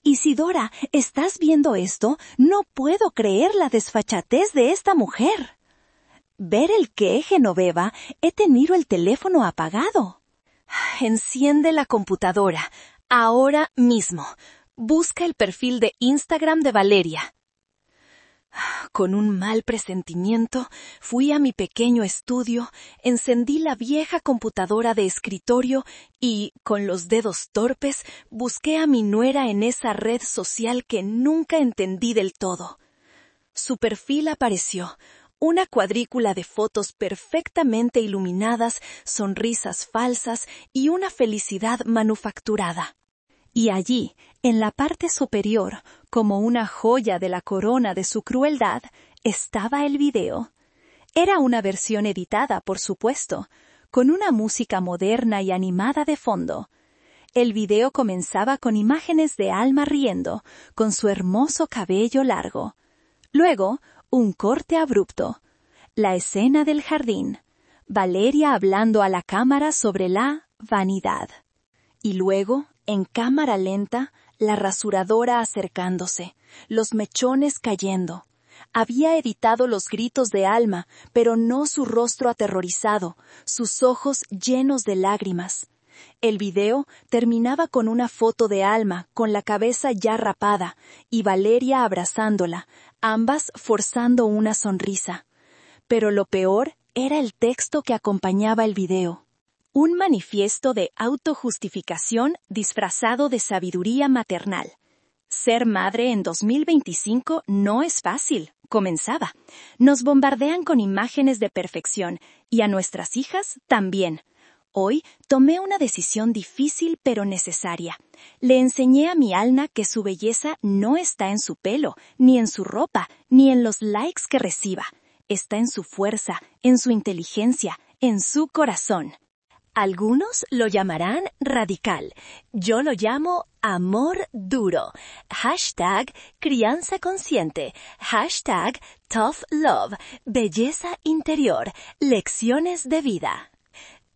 «Isidora, ¿estás viendo esto? No puedo creer la desfachatez de esta mujer». «¿Ver el qué, Genoveva? He tenido el teléfono apagado». «Enciende la computadora. Ahora mismo. Busca el perfil de Instagram de Valeria». Con un mal presentimiento, fui a mi pequeño estudio, encendí la vieja computadora de escritorio y, con los dedos torpes, busqué a mi nuera en esa red social que nunca entendí del todo. Su perfil apareció. Una cuadrícula de fotos perfectamente iluminadas, sonrisas falsas y una felicidad manufacturada. Y allí, en la parte superior, como una joya de la corona de su crueldad, estaba el video. Era una versión editada, por supuesto, con una música moderna y animada de fondo. El video comenzaba con imágenes de Alma riendo, con su hermoso cabello largo. Luego, un corte abrupto. La escena del jardín. Valeria hablando a la cámara sobre la vanidad. Y luego, en cámara lenta, la rasuradora acercándose, los mechones cayendo. Había editado los gritos de Alma, pero no su rostro aterrorizado, sus ojos llenos de lágrimas. El video terminaba con una foto de Alma con la cabeza ya rapada y Valeria abrazándola, ambas forzando una sonrisa. Pero lo peor era el texto que acompañaba el video. Un manifiesto de autojustificación disfrazado de sabiduría maternal. Ser madre en 2025 no es fácil, comenzaba. Nos bombardean con imágenes de perfección, y a nuestras hijas también. Hoy tomé una decisión difícil pero necesaria. Le enseñé a mi Alma que su belleza no está en su pelo, ni en su ropa, ni en los likes que reciba. Está en su fuerza, en su inteligencia, en su corazón. Algunos lo llamarán radical. Yo lo llamo amor duro. #crianza consciente. #tough love. Belleza interior. Lecciones de vida.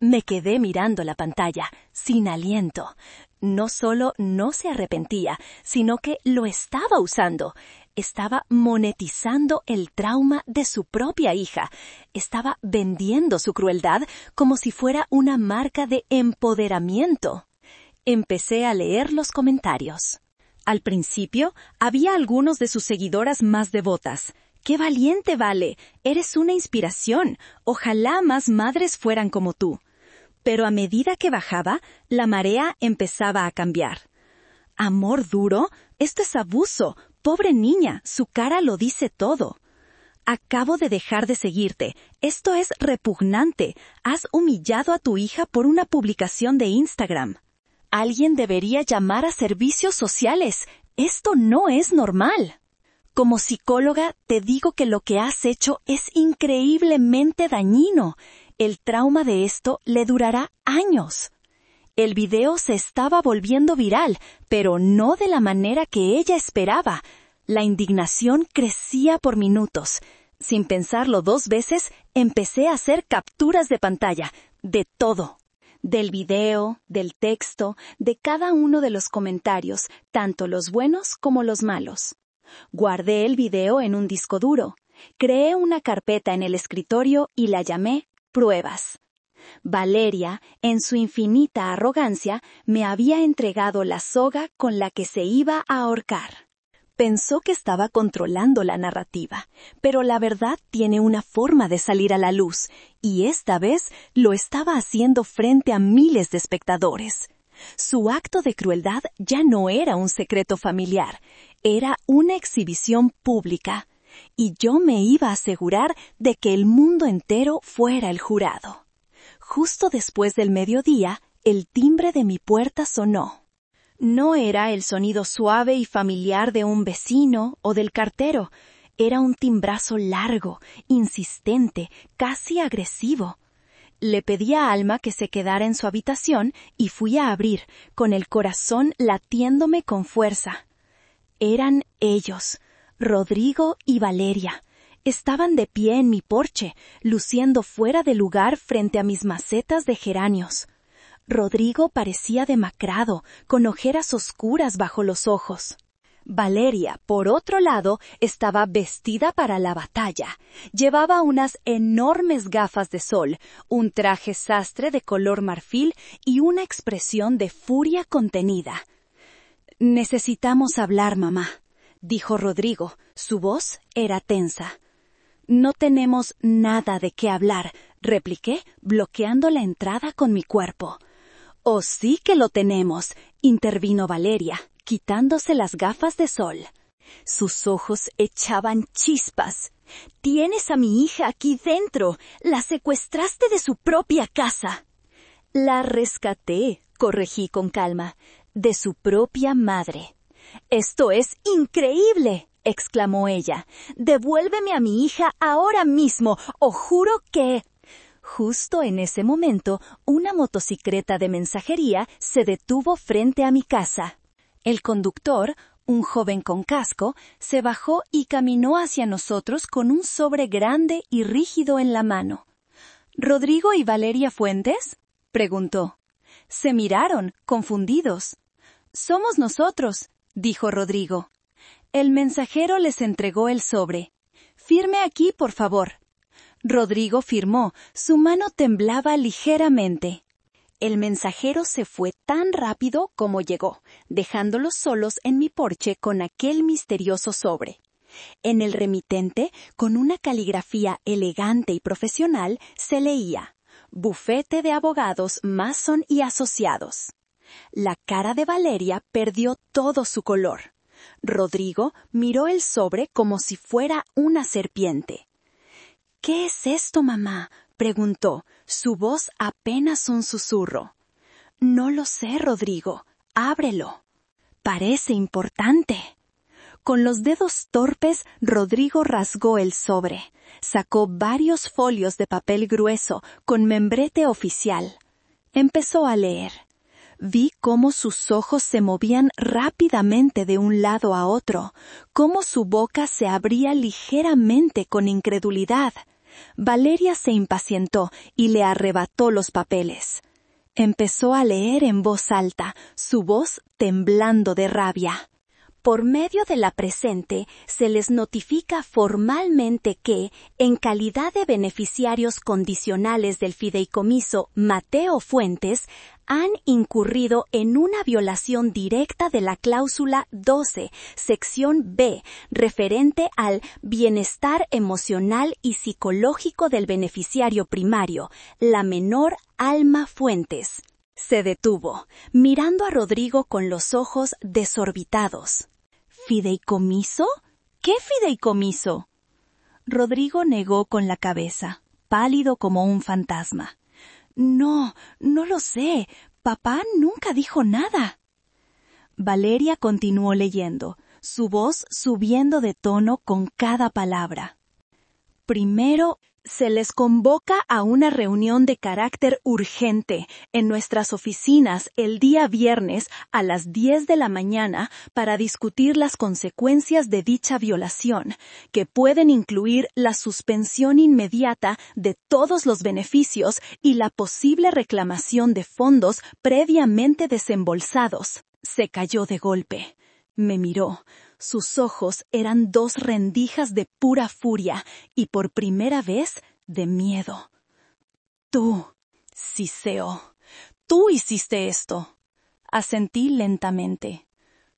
Me quedé mirando la pantalla, sin aliento. No solo no se arrepentía, sino que lo estaba usando. Estaba monetizando el trauma de su propia hija. Estaba vendiendo su crueldad como si fuera una marca de empoderamiento. Empecé a leer los comentarios. Al principio, había algunos de sus seguidoras más devotas. ¡Qué valiente, Vale! Eres una inspiración. Ojalá más madres fueran como tú. Pero a medida que bajaba, la marea empezaba a cambiar. ¿Amor duro? Esto es abuso. Pobre niña, su cara lo dice todo. Acabo de dejar de seguirte. Esto es repugnante. Has humillado a tu hija por una publicación de Instagram. Alguien debería llamar a servicios sociales. Esto no es normal. Como psicóloga, te digo que lo que has hecho es increíblemente dañino. El trauma de esto le durará años. El video se estaba volviendo viral, pero no de la manera que ella esperaba. La indignación crecía por minutos. Sin pensarlo 2 veces, empecé a hacer capturas de pantalla, de todo. Del video, del texto, de cada uno de los comentarios, tanto los buenos como los malos. Guardé el video en un disco duro. Creé una carpeta en el escritorio y la llamé Pruebas. Valeria, en su infinita arrogancia, me había entregado la soga con la que se iba a ahorcar. Pensó que estaba controlando la narrativa, pero la verdad tiene una forma de salir a la luz, y esta vez lo estaba haciendo frente a miles de espectadores. Su acto de crueldad ya no era un secreto familiar, era una exhibición pública, y yo me iba a asegurar de que el mundo entero fuera el jurado. Justo después del mediodía, el timbre de mi puerta sonó. No era el sonido suave y familiar de un vecino o del cartero. Era un timbrazo largo, insistente, casi agresivo. Le pedí a Alma que se quedara en su habitación y fui a abrir, con el corazón latiéndome con fuerza. Eran ellos, Rodrigo y Valeria. Estaban de pie en mi porche, luciendo fuera de lugar frente a mis macetas de geranios. Rodrigo parecía demacrado, con ojeras oscuras bajo los ojos. Valeria, por otro lado, estaba vestida para la batalla. Llevaba unas enormes gafas de sol, un traje sastre de color marfil y una expresión de furia contenida. «Necesitamos hablar, mamá», dijo Rodrigo. Su voz era tensa. «No tenemos nada de qué hablar», repliqué, bloqueando la entrada con mi cuerpo. «Oh, sí que lo tenemos», intervino Valeria, quitándose las gafas de sol. Sus ojos echaban chispas. «Tienes a mi hija aquí dentro. La secuestraste de su propia casa». «La rescaté», corregí con calma, «de su propia madre». «Esto es increíble», exclamó ella. «Devuélveme a mi hija ahora mismo, o juro que...» Justo en ese momento, una motocicleta de mensajería se detuvo frente a mi casa. El conductor, un joven con casco, se bajó y caminó hacia nosotros con un sobre grande y rígido en la mano. «¿Rodrigo y Valeria Fuentes?», preguntó. Se miraron, confundidos. «Somos nosotros», dijo Rodrigo. El mensajero les entregó el sobre. «Firme aquí, por favor». Rodrigo firmó, su mano temblaba ligeramente. El mensajero se fue tan rápido como llegó, dejándolos solos en mi porche con aquel misterioso sobre. En el remitente, con una caligrafía elegante y profesional, se leía: «Bufete de abogados Mason y asociados». La cara de Valeria perdió todo su color. Rodrigo miró el sobre como si fuera una serpiente. «¿Qué es esto, mamá?», preguntó, su voz apenas un susurro. «No lo sé, Rodrigo. Ábrelo». «Parece importante». Con los dedos torpes, Rodrigo rasgó el sobre. Sacó varios folios de papel grueso con membrete oficial. Empezó a leer. Vi cómo sus ojos se movían rápidamente de un lado a otro, cómo su boca se abría ligeramente con incredulidad. Valeria se impacientó y le arrebató los papeles. Empezó a leer en voz alta, su voz temblando de rabia. Por medio de la presente, se les notifica formalmente que, en calidad de beneficiarios condicionales del fideicomiso Mateo Fuentes, han incurrido en una violación directa de la cláusula 12, sección B, referente al bienestar emocional y psicológico del beneficiario primario, la menor Alma Fuentes. Se detuvo, mirando a Rodrigo con los ojos desorbitados. ¿Fideicomiso? ¿Qué fideicomiso? Rodrigo negó con la cabeza, pálido como un fantasma. No lo sé. Papá nunca dijo nada. Valeria continuó leyendo, su voz subiendo de tono con cada palabra. Primero, se les convoca a una reunión de carácter urgente en nuestras oficinas el día viernes a las 10 de la mañana para discutir las consecuencias de dicha violación, que pueden incluir la suspensión inmediata de todos los beneficios y la posible reclamación de fondos previamente desembolsados. Se cayó de golpe. Me miró. Sus ojos eran 2 rendijas de pura furia y por primera vez de miedo. Tú, Siseo, tú hiciste esto. Asentí lentamente.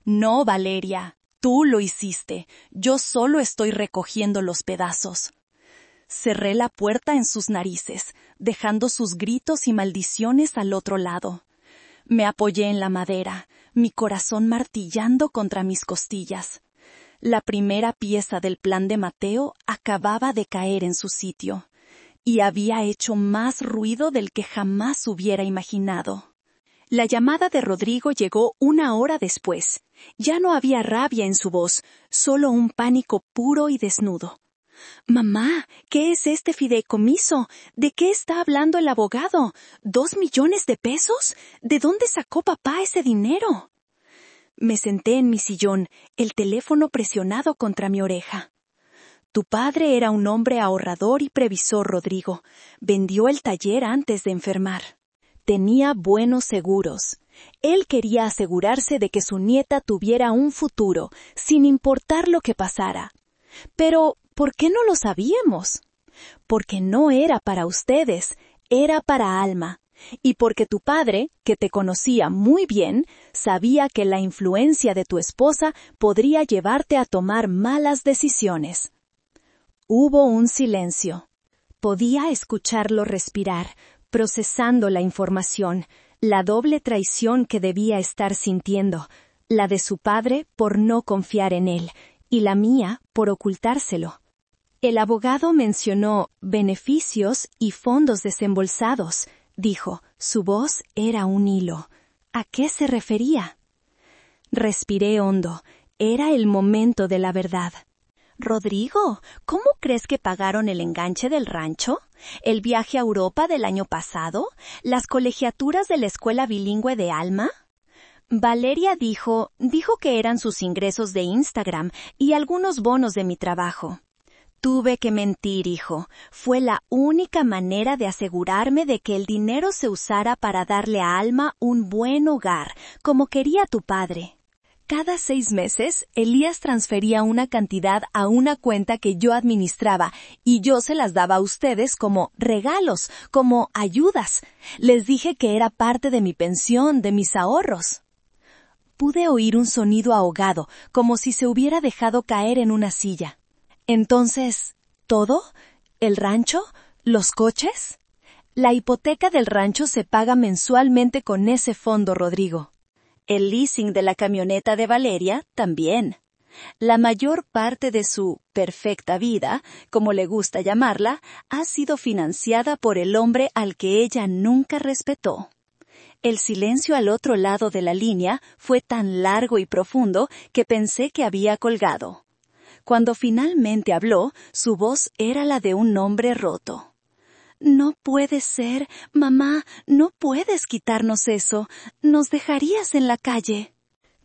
No, Valeria, tú lo hiciste. Yo solo estoy recogiendo los pedazos. Cerré la puerta en sus narices, dejando sus gritos y maldiciones al otro lado. Me apoyé en la madera, mi corazón martillando contra mis costillas. La primera pieza del plan de Mateo acababa de caer en su sitio, y había hecho más ruido del que jamás hubiera imaginado. La llamada de Rodrigo llegó 1 hora después. Ya no había rabia en su voz, solo un pánico puro y desnudo. «Mamá, ¿qué es este fideicomiso? ¿De qué está hablando el abogado? ¿2 millones de pesos? ¿De dónde sacó papá ese dinero?» Me senté en mi sillón, el teléfono presionado contra mi oreja. Tu padre era un hombre ahorrador y previsor, Rodrigo. Vendió el taller antes de enfermar. Tenía buenos seguros. Él quería asegurarse de que su nieta tuviera un futuro, sin importar lo que pasara. Pero, ¿por qué no lo sabíamos? Porque no era para ustedes, era para Alma. Y porque tu padre, que te conocía muy bien, sabía que la influencia de tu esposa podría llevarte a tomar malas decisiones. Hubo un silencio. Podía escucharlo respirar, procesando la información, la doble traición que debía estar sintiendo, la de su padre por no confiar en él, y la mía por ocultárselo. El abogado mencionó beneficios y fondos desembolsados. Dijo, su voz era un hilo. ¿A qué se refería? Respiré hondo. Era el momento de la verdad. Rodrigo, ¿cómo crees que pagaron el enganche del rancho? ¿El viaje a Europa del año pasado? ¿Las colegiaturas de la escuela bilingüe de Alma? Valeria dijo que eran sus ingresos de Instagram y algunos bonos de mi trabajo. Tuve que mentir, hijo. Fue la única manera de asegurarme de que el dinero se usara para darle a Alma un buen hogar, como quería tu padre. Cada 6 meses, Elías transfería una cantidad a una cuenta que yo administraba y yo se las daba a ustedes como regalos, como ayudas. Les dije que era parte de mi pensión, de mis ahorros. Pude oír un sonido ahogado, como si se hubiera dejado caer en una silla. Entonces, ¿todo? ¿El rancho? ¿Los coches? La hipoteca del rancho se paga mensualmente con ese fondo, Rodrigo. El leasing de la camioneta de Valeria también. La mayor parte de su perfecta vida, como le gusta llamarla, ha sido financiada por el hombre al que ella nunca respetó. El silencio al otro lado de la línea fue tan largo y profundo que pensé que había colgado. Cuando finalmente habló, su voz era la de un hombre roto. «No puede ser, mamá, no puedes quitarnos eso. Nos dejarías en la calle».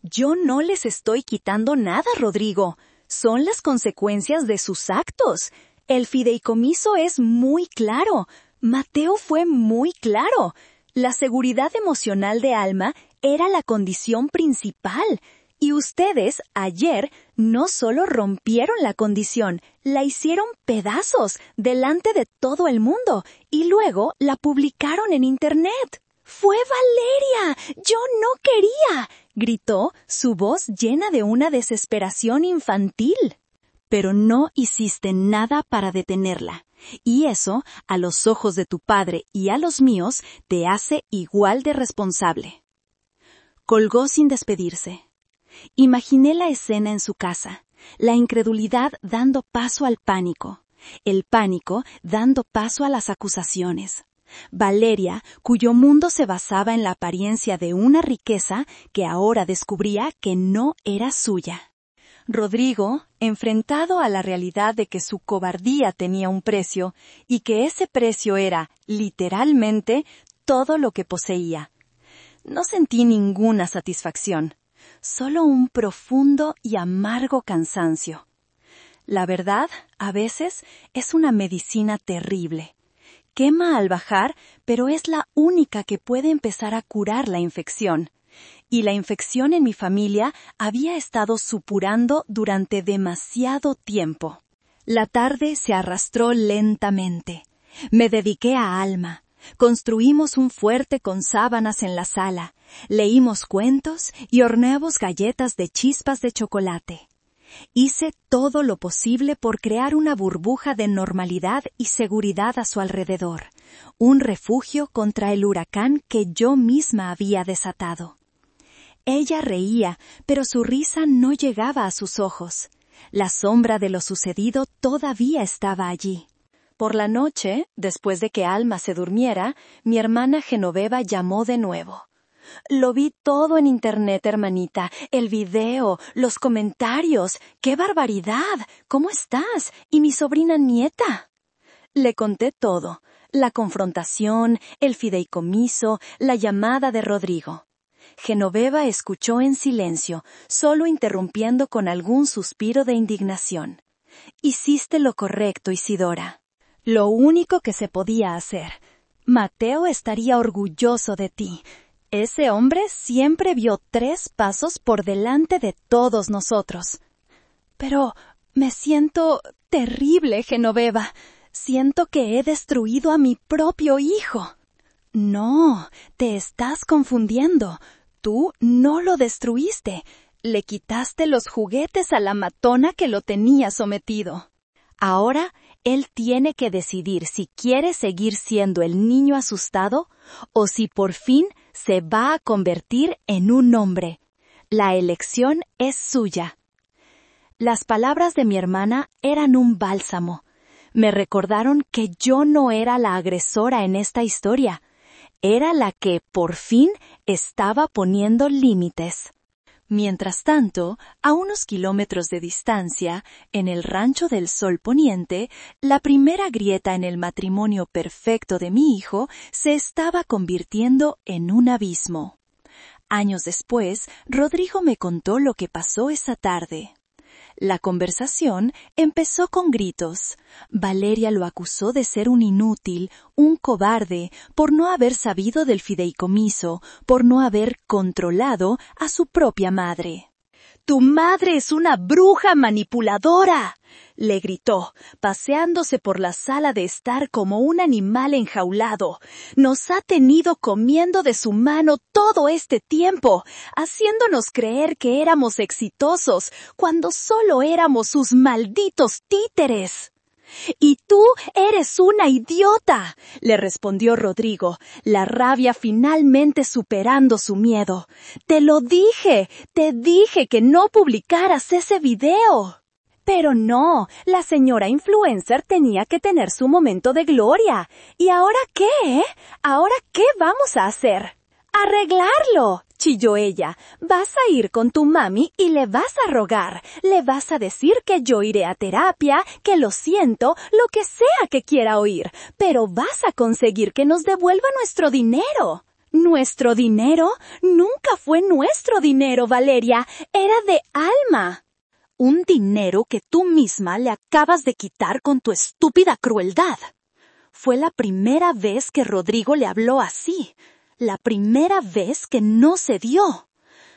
«Yo no les estoy quitando nada, Rodrigo. Son las consecuencias de sus actos. El fideicomiso es muy claro. Mateo fue muy claro. La seguridad emocional de Alma era la condición principal. Y ustedes, ayer, no solo rompieron la condición, la hicieron pedazos delante de todo el mundo y luego la publicaron en Internet. ¡Fue Valeria! ¡Yo no quería!, gritó, su voz llena de una desesperación infantil. Pero no hiciste nada para detenerla. Y eso, a los ojos de tu padre y a los míos, te hace igual de responsable. Colgó sin despedirse. Imaginé la escena en su casa, la incredulidad dando paso al pánico, el pánico dando paso a las acusaciones. Valeria, cuyo mundo se basaba en la apariencia de una riqueza que ahora descubría que no era suya. Rodrigo, enfrentado a la realidad de que su cobardía tenía un precio y que ese precio era, literalmente, todo lo que poseía. No sentí ninguna satisfacción, solo un profundo y amargo cansancio. La verdad, a veces, es una medicina terrible. Quema al bajar, pero es la única que puede empezar a curar la infección. Y la infección en mi familia había estado supurando durante demasiado tiempo. La tarde se arrastró lentamente. Me dediqué a Alma. Construimos un fuerte con sábanas en la sala. Leímos cuentos y horneamos galletas de chispas de chocolate. Hice todo lo posible por crear una burbuja de normalidad y seguridad a su alrededor, un refugio contra el huracán que yo misma había desatado. Ella reía, pero su risa no llegaba a sus ojos. La sombra de lo sucedido todavía estaba allí. Por la noche, después de que Alma se durmiera, mi hermana Genoveva llamó de nuevo. Lo vi todo en Internet, hermanita. El video, los comentarios. ¡Qué barbaridad! ¿Cómo estás? ¿Y mi sobrina nieta? Le conté todo. La confrontación, el fideicomiso, la llamada de Rodrigo. Genoveva escuchó en silencio, solo interrumpiendo con algún suspiro de indignación. Hiciste lo correcto, Isidora. Lo único que se podía hacer. Mateo estaría orgulloso de ti. Ese hombre siempre vio 3 pasos por delante de todos nosotros. Pero me siento terrible, Genoveva. Siento que he destruido a mi propio hijo. No, te estás confundiendo. Tú no lo destruiste. Le quitaste los juguetes a la matona que lo tenía sometido. Ahora, él tiene que decidir si quiere seguir siendo el niño asustado o si por fin se va a convertir en un hombre. La elección es suya. Las palabras de mi hermana eran un bálsamo. Me recordaron que yo no era la agresora en esta historia. Era la que, por fin, estaba poniendo límites. Mientras tanto, a unos kilómetros de distancia, en el rancho del Sol Poniente, la primera grieta en el matrimonio perfecto de mi hijo se estaba convirtiendo en un abismo. Años después, Rodrigo me contó lo que pasó esa tarde. La conversación empezó con gritos. Valeria lo acusó de ser un inútil, un cobarde, por no haber sabido del fideicomiso, por no haber controlado a su propia madre. «¡Tu madre es una bruja manipuladora!», le gritó, paseándose por la sala de estar como un animal enjaulado. «Nos ha tenido comiendo de su mano todo este tiempo, haciéndonos creer que éramos exitosos, cuando solo éramos sus malditos títeres». «Y tú eres una idiota», le respondió Rodrigo, la rabia finalmente superando su miedo. «Te dije que no publicaras ese video». Pero no, la señora influencer tenía que tener su momento de gloria. ¿Y ahora qué, ¿Ahora qué vamos a hacer? ¡Arreglarlo!, chilló ella. «Vas a ir con tu mami y le vas a rogar. Le vas a decir que yo iré a terapia, que lo siento, lo que sea que quiera oír. Pero vas a conseguir que nos devuelva nuestro dinero». «¿Nuestro dinero? Nunca fue nuestro dinero, Valeria. Era de Alma». Un dinero que tú misma le acabas de quitar con tu estúpida crueldad. Fue la primera vez que Rodrigo le habló así. La primera vez que no cedió.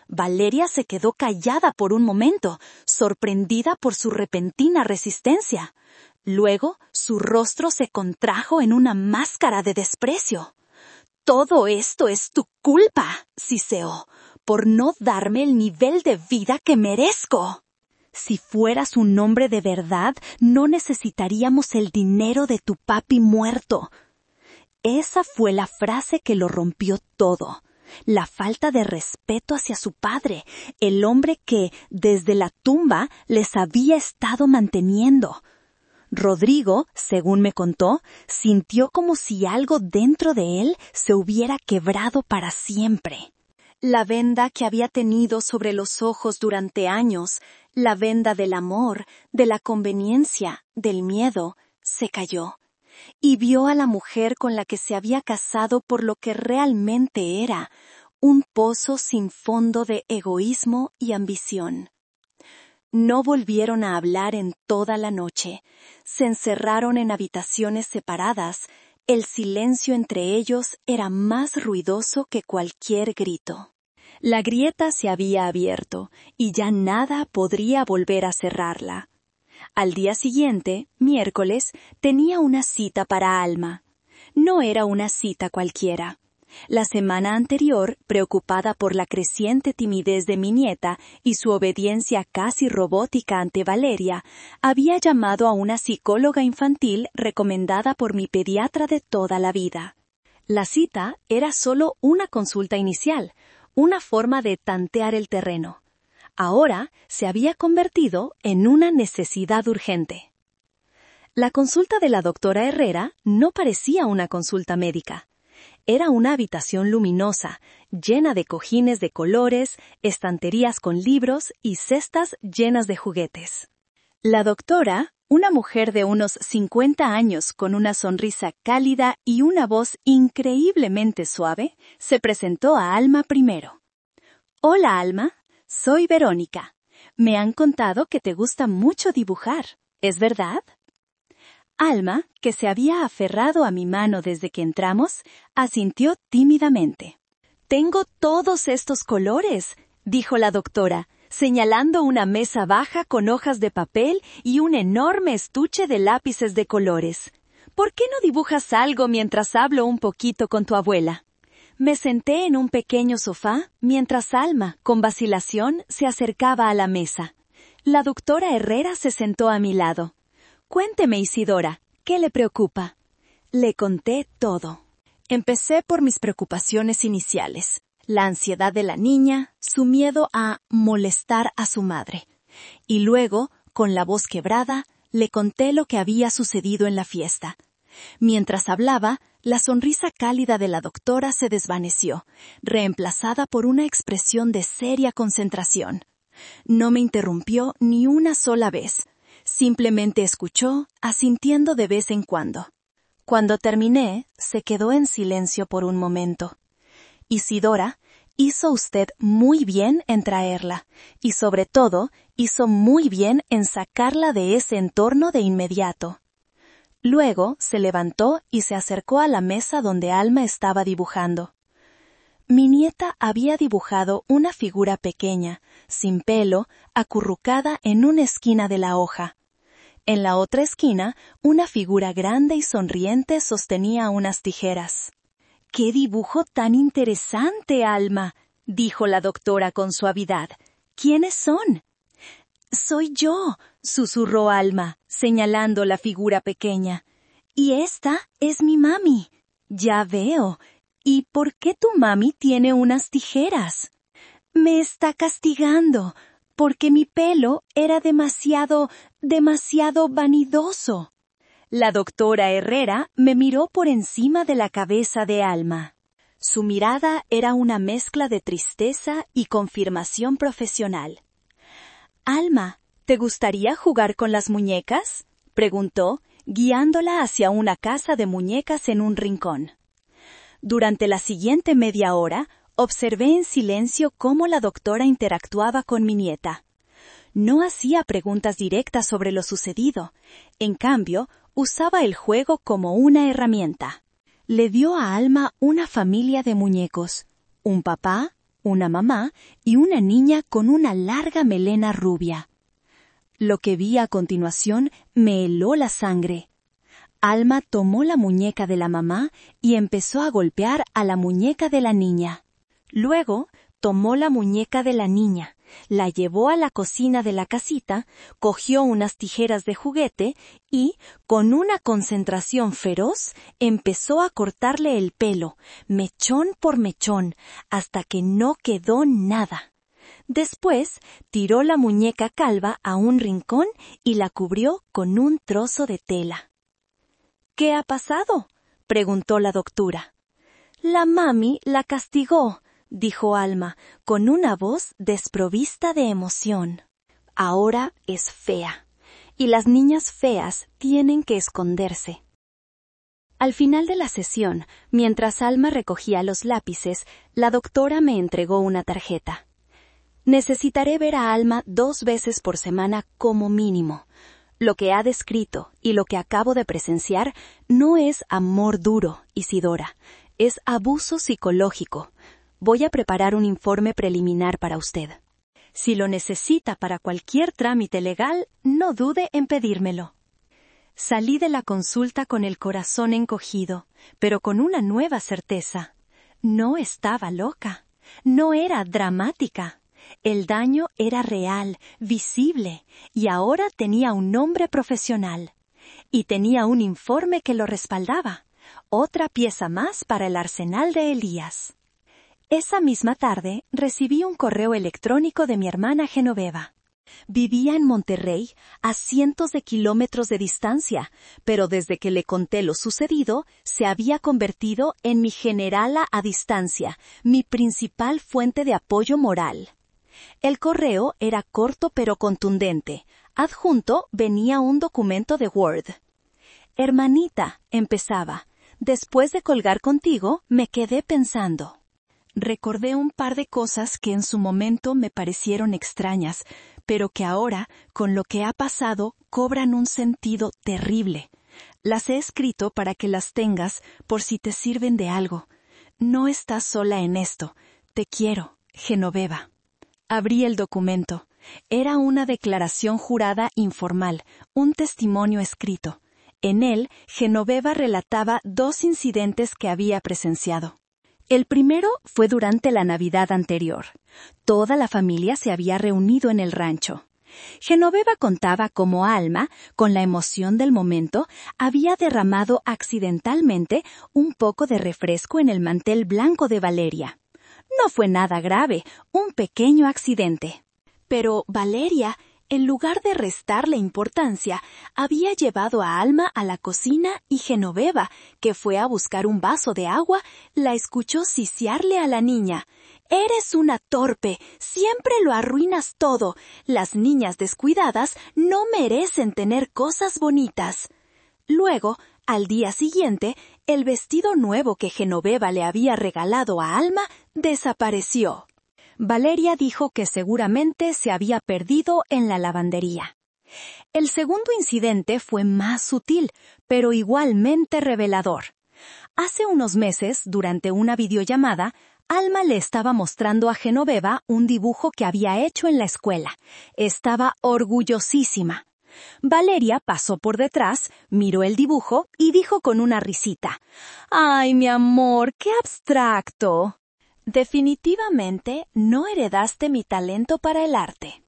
Valeria se quedó callada por un momento, sorprendida por su repentina resistencia. Luego, su rostro se contrajo en una máscara de desprecio. Todo esto es tu culpa, siseó, por no darme el nivel de vida que merezco. Si fueras un hombre de verdad, no necesitaríamos el dinero de tu papi muerto. Esa fue la frase que lo rompió todo. La falta de respeto hacia su padre, el hombre que, desde la tumba, les había estado manteniendo. Rodrigo, según me contó, sintió como si algo dentro de él se hubiera quebrado para siempre. La venda que había tenido sobre los ojos durante años, la venda del amor, de la conveniencia, del miedo, se cayó, y vio a la mujer con la que se había casado por lo que realmente era, un pozo sin fondo de egoísmo y ambición. No volvieron a hablar en toda la noche. Se encerraron en habitaciones separadas. El silencio entre ellos era más ruidoso que cualquier grito. La grieta se había abierto y ya nada podría volver a cerrarla. Al día siguiente, miércoles, tenía una cita para Alma. No era una cita cualquiera. La semana anterior, preocupada por la creciente timidez de mi nieta y su obediencia casi robótica ante Valeria, había llamado a una psicóloga infantil recomendada por mi pediatra de toda la vida. La cita era solo una consulta inicial, una forma de tantear el terreno. Ahora se había convertido en una necesidad urgente. La consulta de la doctora Herrera no parecía una consulta médica. Era una habitación luminosa, llena de cojines de colores, estanterías con libros y cestas llenas de juguetes. La doctora, una mujer de unos 50 años con una sonrisa cálida y una voz increíblemente suave, se presentó a Alma primero. «Hola, Alma, soy Verónica. Me han contado que te gusta mucho dibujar, ¿es verdad?» Alma, que se había aferrado a mi mano desde que entramos, asintió tímidamente. «Tengo todos estos colores», dijo la doctora, señalando una mesa baja con hojas de papel y un enorme estuche de lápices de colores. «¿Por qué no dibujas algo mientras hablo un poquito con tu abuela?» Me senté en un pequeño sofá mientras Alma, con vacilación, se acercaba a la mesa. La doctora Herrera se sentó a mi lado. «Cuénteme, Isidora, ¿qué le preocupa?» Le conté todo. Empecé por mis preocupaciones iniciales, la ansiedad de la niña, su miedo a molestar a su madre. Y luego, con la voz quebrada, le conté lo que había sucedido en la fiesta. Mientras hablaba, la sonrisa cálida de la doctora se desvaneció, reemplazada por una expresión de seria concentración. No me interrumpió ni una sola vez. Simplemente escuchó, asintiendo de vez en cuando. Cuando terminé, se quedó en silencio por un momento. «Isidora, hizo usted muy bien en traerla, y sobre todo, hizo muy bien en sacarla de ese entorno de inmediato». Luego se levantó y se acercó a la mesa donde Alma estaba dibujando. Mi nieta había dibujado una figura pequeña, sin pelo, acurrucada en una esquina de la hoja. En la otra esquina, una figura grande y sonriente sostenía unas tijeras. «¡Qué dibujo tan interesante, Alma!», dijo la doctora con suavidad. «¿Quiénes son?» «Soy yo», susurró Alma, señalando la figura pequeña. «Y esta es mi mami». «Ya veo. ¿Y por qué tu mami tiene unas tijeras?» «Me está castigando, porque mi pelo era demasiado vanidoso». La doctora Herrera me miró por encima de la cabeza de Alma. Su mirada era una mezcla de tristeza y confirmación profesional. «Alma, ¿te gustaría jugar con las muñecas?», preguntó, guiándola hacia una casa de muñecas en un rincón. Durante la siguiente media hora, observé en silencio cómo la doctora interactuaba con mi nieta. No hacía preguntas directas sobre lo sucedido. En cambio, usaba el juego como una herramienta. Le dio a Alma una familia de muñecos, un papá, una mamá y una niña con una larga melena rubia. Lo que vi a continuación me heló la sangre. Alma tomó la muñeca de la mamá y empezó a golpear a la muñeca de la niña. Luego, tomó la muñeca de la niña, la llevó a la cocina de la casita, cogió unas tijeras de juguete y, con una concentración feroz, empezó a cortarle el pelo, mechón por mechón, hasta que no quedó nada. Después, tiró la muñeca calva a un rincón y la cubrió con un trozo de tela. —¿Qué ha pasado? —preguntó la doctora. —La mami la castigó —dijo Alma, con una voz desprovista de emoción. Ahora es fea, y las niñas feas tienen que esconderse. Al final de la sesión, mientras Alma recogía los lápices, la doctora me entregó una tarjeta. Necesitaré ver a Alma 2 veces por semana como mínimo. Lo que ha descrito y lo que acabo de presenciar no es amor duro, Isidora, es abuso psicológico. Voy a preparar un informe preliminar para usted. Si lo necesita para cualquier trámite legal, no dude en pedírmelo. Salí de la consulta con el corazón encogido, pero con una nueva certeza. No estaba loca. No era dramática. El daño era real, visible, y ahora tenía un nombre profesional. Y tenía un informe que lo respaldaba. Otra pieza más para el arsenal de Elías. Esa misma tarde recibí un correo electrónico de mi hermana Genoveva. Vivía en Monterrey, a cientos de kilómetros de distancia, pero desde que le conté lo sucedido, se había convertido en mi generala a distancia, mi principal fuente de apoyo moral. El correo era corto pero contundente. Adjunto venía un documento de Word. «Hermanita», empezaba, «después de colgar contigo, me quedé pensando». Recordé un par de cosas que en su momento me parecieron extrañas, pero que ahora, con lo que ha pasado, cobran un sentido terrible. Las he escrito para que las tengas por si te sirven de algo. No estás sola en esto. Te quiero, Genoveva. Abrí el documento. Era una declaración jurada informal, un testimonio escrito. En él, Genoveva relataba 2 incidentes que había presenciado. El primero fue durante la Navidad anterior. Toda la familia se había reunido en el rancho. Genoveva contaba cómo Alma, con la emoción del momento, había derramado accidentalmente un poco de refresco en el mantel blanco de Valeria. No fue nada grave, un pequeño accidente. Pero Valeria, en lugar de restarle importancia, había llevado a Alma a la cocina y Genoveva, que fue a buscar un vaso de agua, la escuchó sisearle a la niña. «Eres una torpe, siempre lo arruinas todo. Las niñas descuidadas no merecen tener cosas bonitas». Luego, al día siguiente, el vestido nuevo que Genoveva le había regalado a Alma desapareció. Valeria dijo que seguramente se había perdido en la lavandería. El segundo incidente fue más sutil, pero igualmente revelador. Hace unos meses, durante una videollamada, Alma le estaba mostrando a Genoveva un dibujo que había hecho en la escuela. Estaba orgullosísima. Valeria pasó por detrás, miró el dibujo y dijo con una risita: «¡Ay, mi amor, qué abstracto!». Definitivamente no heredaste mi talento para el arte.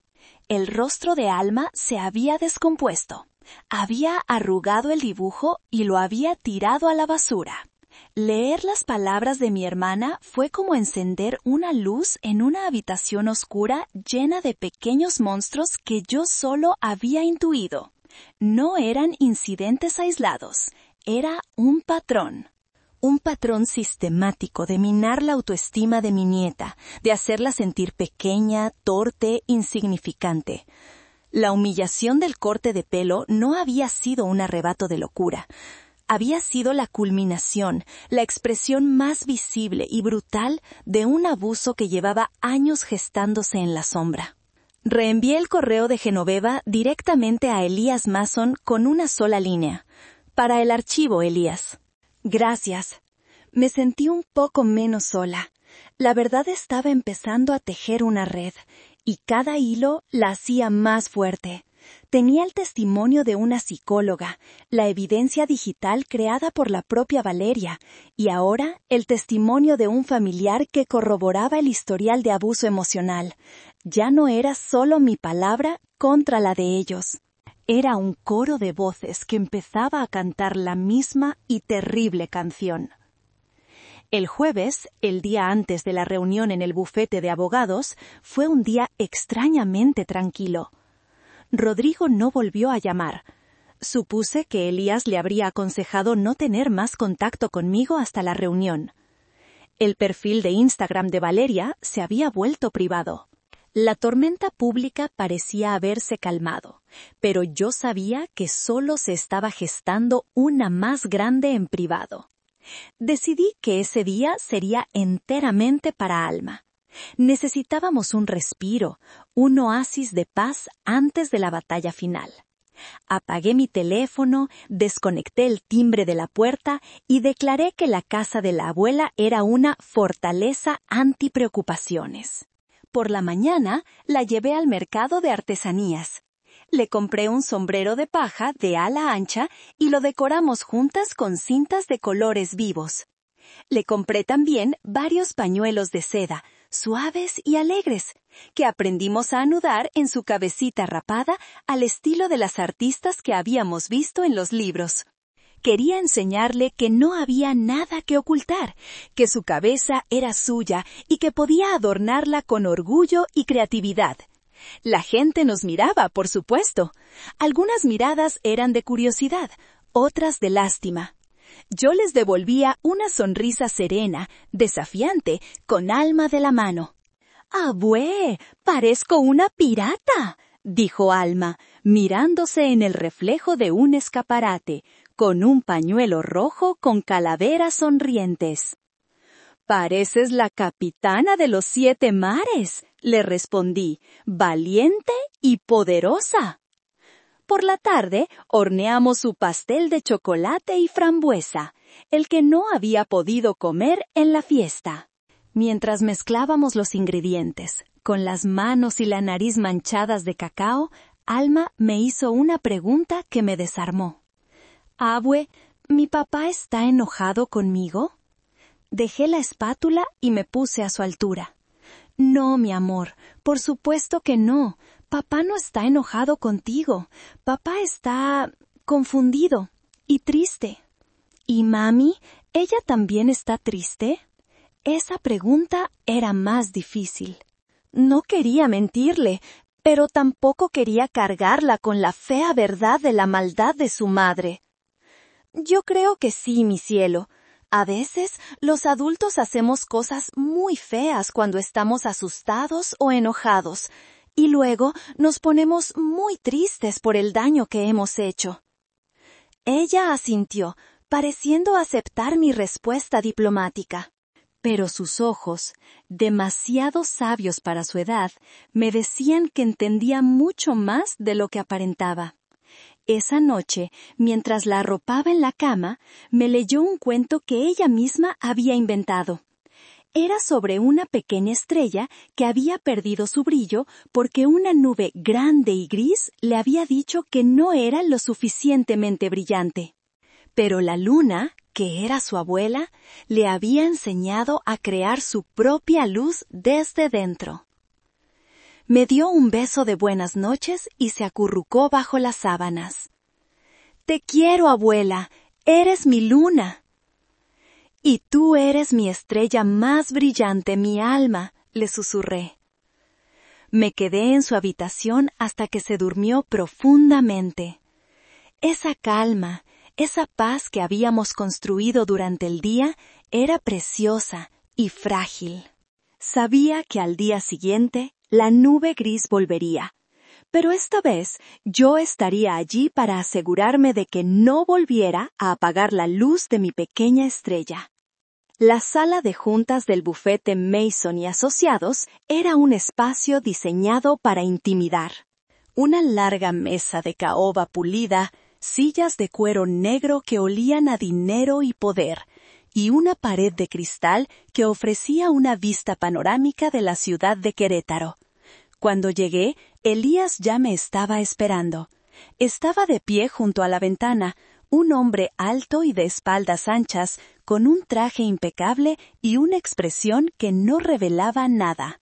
El rostro de Alma se había descompuesto. Había arrugado el dibujo y lo había tirado a la basura. Leer las palabras de mi hermana fue como encender una luz en una habitación oscura llena de pequeños monstruos que yo solo había intuido. No eran incidentes aislados, era un patrón. Un patrón sistemático de minar la autoestima de mi nieta, de hacerla sentir pequeña, torpe, insignificante. La humillación del corte de pelo no había sido un arrebato de locura. Había sido la culminación, la expresión más visible y brutal de un abuso que llevaba años gestándose en la sombra. Reenvié el correo de Genoveva directamente a Elías Mason con una sola línea. Para el archivo, Elías. Gracias. Me sentí un poco menos sola. La verdad estaba empezando a tejer una red, y cada hilo la hacía más fuerte. Tenía el testimonio de una psicóloga, la evidencia digital creada por la propia Valeria, y ahora el testimonio de un familiar que corroboraba el historial de abuso emocional. Ya no era solo mi palabra contra la de ellos. Era un coro de voces que empezaba a cantar la misma y terrible canción. El jueves, el día antes de la reunión en el bufete de abogados, fue un día extrañamente tranquilo. Rodrigo no volvió a llamar. Supuse que Elías le habría aconsejado no tener más contacto conmigo hasta la reunión. El perfil de Instagram de Valeria se había vuelto privado. La tormenta pública parecía haberse calmado, pero yo sabía que solo se estaba gestando una más grande en privado. Decidí que ese día sería enteramente para Alma. Necesitábamos un respiro, un oasis de paz antes de la batalla final. Apagué mi teléfono, desconecté el timbre de la puerta y declaré que la casa de la abuela era una fortaleza antipreocupaciones. Por la mañana la llevé al mercado de artesanías. Le compré un sombrero de paja de ala ancha y lo decoramos juntas con cintas de colores vivos. Le compré también varios pañuelos de seda, suaves y alegres, que aprendimos a anudar en su cabecita rapada al estilo de las artistas que habíamos visto en los libros. Quería enseñarle que no había nada que ocultar, que su cabeza era suya y que podía adornarla con orgullo y creatividad. La gente nos miraba, por supuesto. Algunas miradas eran de curiosidad, otras de lástima. Yo les devolvía una sonrisa serena, desafiante, con Alma de la mano. «¡Abue! ¡Parezco una pirata!», dijo Alma, mirándose en el reflejo de un escaparate, con un pañuelo rojo con calaveras sonrientes. «Pareces la capitana de los 7 mares», le respondí, «valiente y poderosa». Por la tarde horneamos su pastel de chocolate y frambuesa, el que no había podido comer en la fiesta. Mientras mezclábamos los ingredientes, con las manos y la nariz manchadas de cacao, Alma me hizo una pregunta que me desarmó. «Abue, ¿mi papá está enojado conmigo?». Dejé la espátula y me puse a su altura. «No, mi amor, por supuesto que no. Papá no está enojado contigo. Papá está confundido y triste». «¿Y mami? ¿Ella también está triste?». Esa pregunta era más difícil. No quería mentirle, pero tampoco quería cargarla con la fea verdad de la maldad de su madre. «Yo creo que sí, mi cielo. A veces los adultos hacemos cosas muy feas cuando estamos asustados o enojados, y luego nos ponemos muy tristes por el daño que hemos hecho». Ella asintió, pareciendo aceptar mi respuesta diplomática. Pero sus ojos, demasiado sabios para su edad, me decían que entendía mucho más de lo que aparentaba. Esa noche, mientras la arropaba en la cama, me leyó un cuento que ella misma había inventado. Era sobre una pequeña estrella que había perdido su brillo porque una nube grande y gris le había dicho que no era lo suficientemente brillante. Pero la luna, que era su abuela, le había enseñado a crear su propia luz desde dentro. Me dio un beso de buenas noches y se acurrucó bajo las sábanas. «Te quiero, abuela, eres mi luna». «Y tú eres mi estrella más brillante, mi alma», le susurré. Me quedé en su habitación hasta que se durmió profundamente. Esa calma, esa paz que habíamos construido durante el día era preciosa y frágil. Sabía que al día siguiente la nube gris volvería, pero esta vez yo estaría allí para asegurarme de que no volviera a apagar la luz de mi pequeña estrella. La sala de juntas del bufete Mason y Asociados era un espacio diseñado para intimidar. Una larga mesa de caoba pulida, sillas de cuero negro que olían a dinero y poder, y una pared de cristal que ofrecía una vista panorámica de la ciudad de Querétaro. Cuando llegué, Elías ya me estaba esperando. Estaba de pie junto a la ventana, un hombre alto y de espaldas anchas, con un traje impecable y una expresión que no revelaba nada.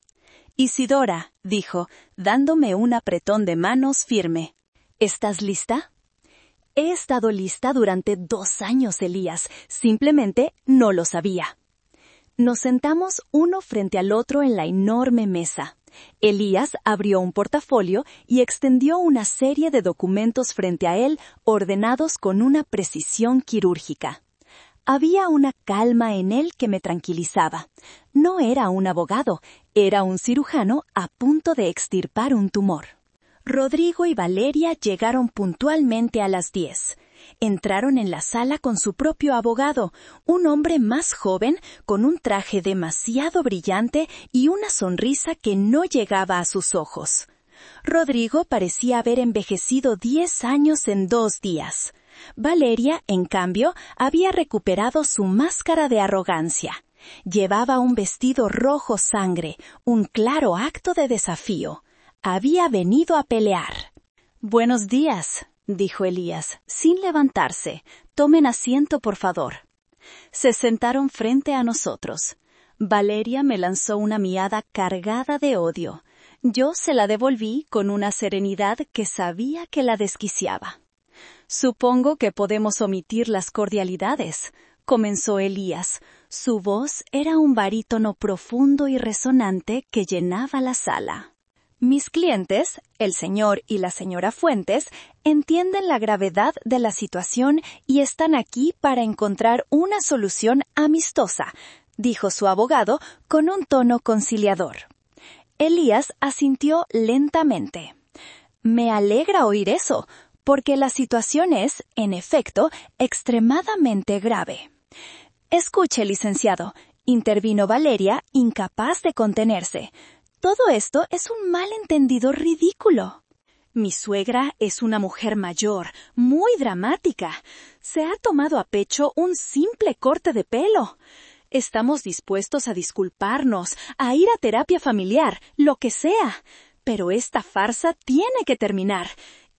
«Isidora», dijo, dándome un apretón de manos firme. «¿Estás lista?» «He estado lista durante 2 años, Elías. Simplemente no lo sabía». Nos sentamos uno frente al otro en la enorme mesa. Elías abrió un portafolio y extendió una serie de documentos frente a él, ordenados con una precisión quirúrgica. Había una calma en él que me tranquilizaba. No era un abogado, era un cirujano a punto de extirpar un tumor. Rodrigo y Valeria llegaron puntualmente a las 10. Entraron en la sala con su propio abogado, un hombre más joven, con un traje demasiado brillante y una sonrisa que no llegaba a sus ojos. Rodrigo parecía haber envejecido 10 años en 2 días. Valeria, en cambio, había recuperado su máscara de arrogancia. Llevaba un vestido rojo sangre, un claro acto de desafío. Había venido a pelear. «Buenos días», dijo Elías, sin levantarse. «Tomen asiento, por favor». Se sentaron frente a nosotros. Valeria me lanzó una mirada cargada de odio. Yo se la devolví con una serenidad que sabía que la desquiciaba. «Supongo que podemos omitir las cordialidades», comenzó Elías. Su voz era un barítono profundo y resonante que llenaba la sala. «Mis clientes, el señor y la señora Fuentes, entienden la gravedad de la situación y están aquí para encontrar una solución amistosa», dijo su abogado con un tono conciliador. Elías asintió lentamente. «Me alegra oír eso, porque la situación es, en efecto, extremadamente grave». «Escuche, licenciado», intervino Valeria, incapaz de contenerse. «Todo esto es un malentendido ridículo. Mi suegra es una mujer mayor, muy dramática. Se ha tomado a pecho un simple corte de pelo. Estamos dispuestos a disculparnos, a ir a terapia familiar, lo que sea. Pero esta farsa tiene que terminar.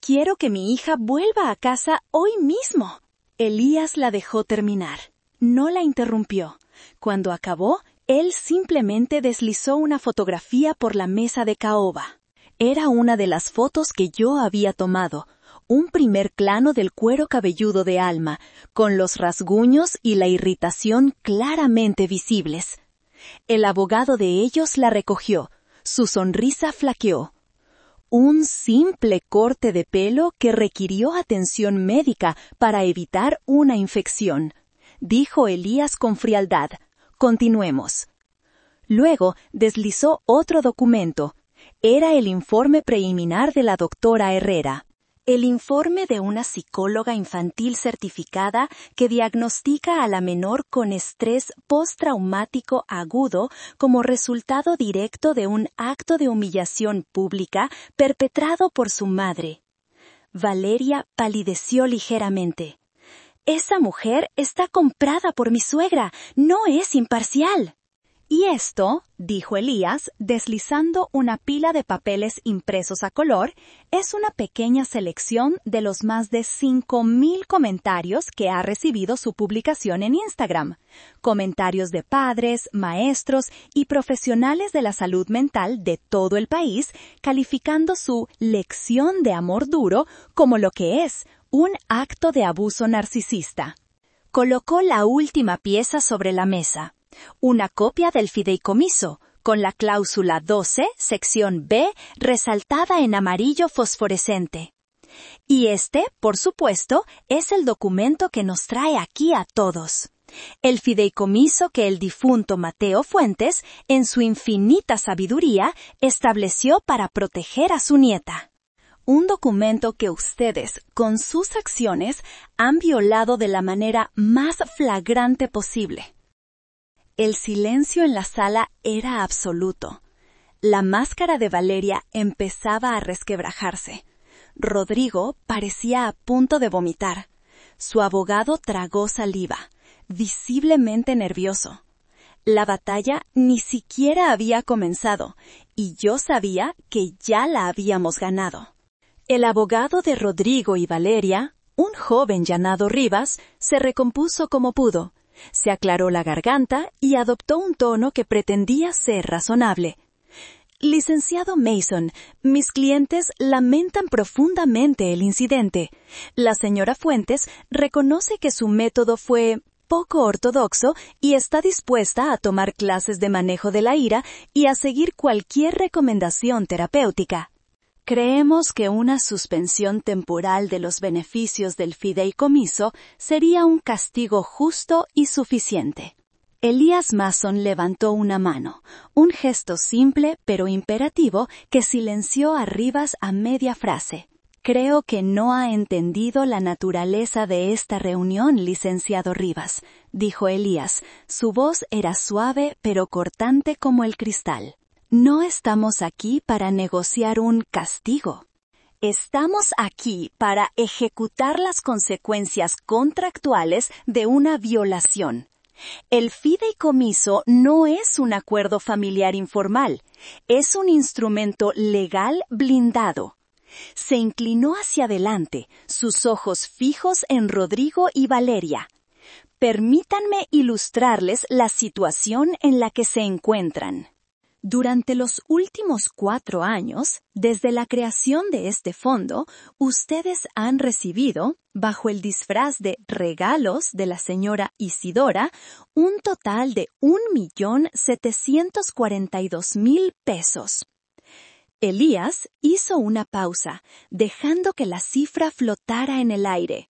Quiero que mi hija vuelva a casa hoy mismo». Elías la dejó terminar. No la interrumpió. Cuando acabó, él simplemente deslizó una fotografía por la mesa de caoba. Era una de las fotos que yo había tomado, un primer plano del cuero cabelludo de Alma, con los rasguños y la irritación claramente visibles. El abogado de ellos la recogió. Su sonrisa flaqueó. Un simple corte de pelo que requirió atención médica para evitar una infección, dijo Elías con frialdad. Continuemos. Luego deslizó otro documento. Era el informe preliminar de la doctora Herrera. El informe de una psicóloga infantil certificada que diagnostica a la menor con estrés postraumático agudo como resultado directo de un acto de humillación pública perpetrado por su madre. Valeria palideció ligeramente. «Esa mujer está comprada por mi suegra, no es imparcial». «Y esto», dijo Elías, deslizando una pila de papeles impresos a color, «es una pequeña selección de los más de 5,000 comentarios que ha recibido su publicación en Instagram. Comentarios de padres, maestros y profesionales de la salud mental de todo el país, calificando su lección de amor duro como lo que es, un acto de abuso narcisista». Colocó la última pieza sobre la mesa. Una copia del fideicomiso, con la cláusula 12, sección B, resaltada en amarillo fosforescente. Y este, por supuesto, es el documento que nos trae aquí a todos. El fideicomiso que el difunto Mateo Fuentes, en su infinita sabiduría, estableció para proteger a su nieta. Un documento que ustedes, con sus acciones, han violado de la manera más flagrante posible. El silencio en la sala era absoluto. La máscara de Valeria empezaba a resquebrajarse. Rodrigo parecía a punto de vomitar. Su abogado tragó saliva, visiblemente nervioso. La batalla ni siquiera había comenzado, y yo sabía que ya la habíamos ganado. El abogado de Rodrigo y Valeria, un joven llamado Rivas, se recompuso como pudo. Se aclaró la garganta y adoptó un tono que pretendía ser razonable. Licenciado Mason, mis clientes lamentan profundamente el incidente. La señora Fuentes reconoce que su método fue poco ortodoxo y está dispuesta a tomar clases de manejo de la ira y a seguir cualquier recomendación terapéutica. Creemos que una suspensión temporal de los beneficios del fideicomiso sería un castigo justo y suficiente. Elías Mason levantó una mano, un gesto simple pero imperativo que silenció a Rivas a media frase. Creo que no ha entendido la naturaleza de esta reunión, licenciado Rivas, dijo Elías. Su voz era suave pero cortante como el cristal. No estamos aquí para negociar un castigo. Estamos aquí para ejecutar las consecuencias contractuales de una violación. El fideicomiso no es un acuerdo familiar informal, es un instrumento legal blindado. Se inclinó hacia adelante, sus ojos fijos en Rodrigo y Valeria. Permítanme ilustrarles la situación en la que se encuentran. Durante los últimos 4 años, desde la creación de este fondo, ustedes han recibido, bajo el disfraz de regalos de la señora Isidora, un total de 1.742.000 pesos. Elías hizo una pausa, dejando que la cifra flotara en el aire.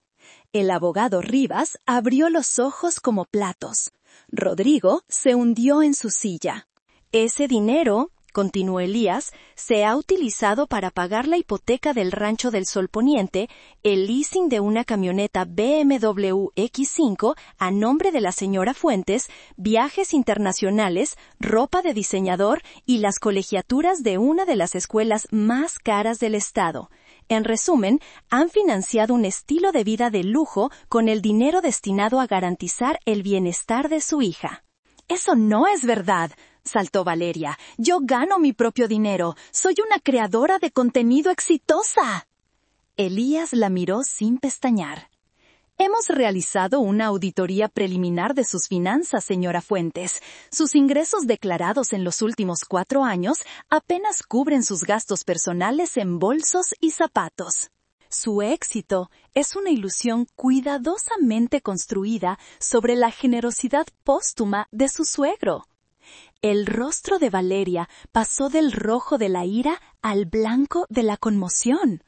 El abogado Rivas abrió los ojos como platos. Rodrigo se hundió en su silla. Ese dinero, continuó Elías, se ha utilizado para pagar la hipoteca del Rancho del Sol Poniente, el leasing de una camioneta BMW X5 a nombre de la señora Fuentes, viajes internacionales, ropa de diseñador y las colegiaturas de una de las escuelas más caras del estado. En resumen, han financiado un estilo de vida de lujo con el dinero destinado a garantizar el bienestar de su hija. «Eso no es verdad», saltó Valeria. «Yo gano mi propio dinero. Soy una creadora de contenido exitosa». Elías la miró sin pestañear. «Hemos realizado una auditoría preliminar de sus finanzas, señora Fuentes. Sus ingresos declarados en los últimos 4 años apenas cubren sus gastos personales en bolsos y zapatos. Su éxito es una ilusión cuidadosamente construida sobre la generosidad póstuma de su suegro». El rostro de Valeria pasó del rojo de la ira al blanco de la conmoción.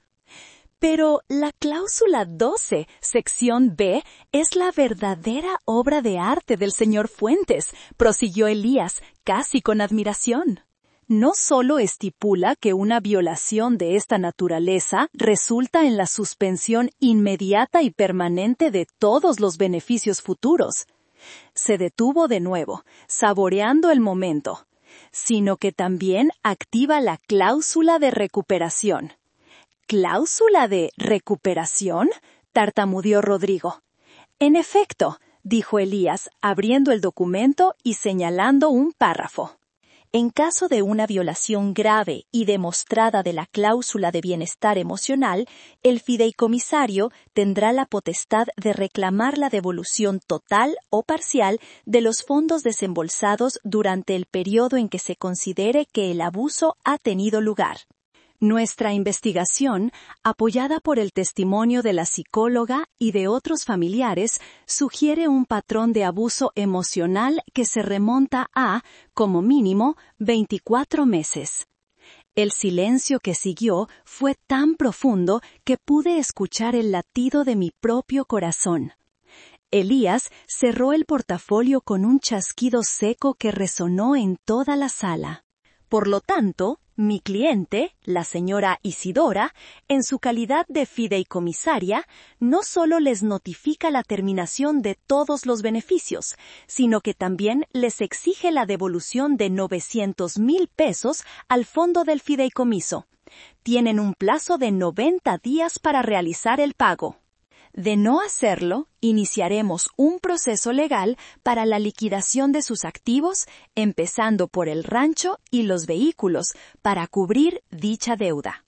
«Pero la cláusula 12, sección B, es la verdadera obra de arte del señor Fuentes», prosiguió Elías, casi con admiración. «No solo estipula que una violación de esta naturaleza resulta en la suspensión inmediata y permanente de todos los beneficios futuros». Se detuvo de nuevo, saboreando el momento, sino que también activa la cláusula de recuperación. «¿Cláusula de recuperación?», tartamudeó Rodrigo. «En efecto», dijo Elías, abriendo el documento y señalando un párrafo. «En caso de una violación grave y demostrada de la cláusula de bienestar emocional, el fideicomisario tendrá la potestad de reclamar la devolución total o parcial de los fondos desembolsados durante el periodo en que se considere que el abuso ha tenido lugar». Nuestra investigación, apoyada por el testimonio de la psicóloga y de otros familiares, sugiere un patrón de abuso emocional que se remonta a, como mínimo, 24 meses. El silencio que siguió fue tan profundo que pude escuchar el latido de mi propio corazón. Elías cerró el portafolio con un chasquido seco que resonó en toda la sala. Por lo tanto, mi cliente, la señora Isidora, en su calidad de fideicomisaria, no solo les notifica la terminación de todos los beneficios, sino que también les exige la devolución de 900,000 pesos al fondo del fideicomiso. Tienen un plazo de 90 días para realizar el pago. De no hacerlo, iniciaremos un proceso legal para la liquidación de sus activos, empezando por el rancho y los vehículos, para cubrir dicha deuda.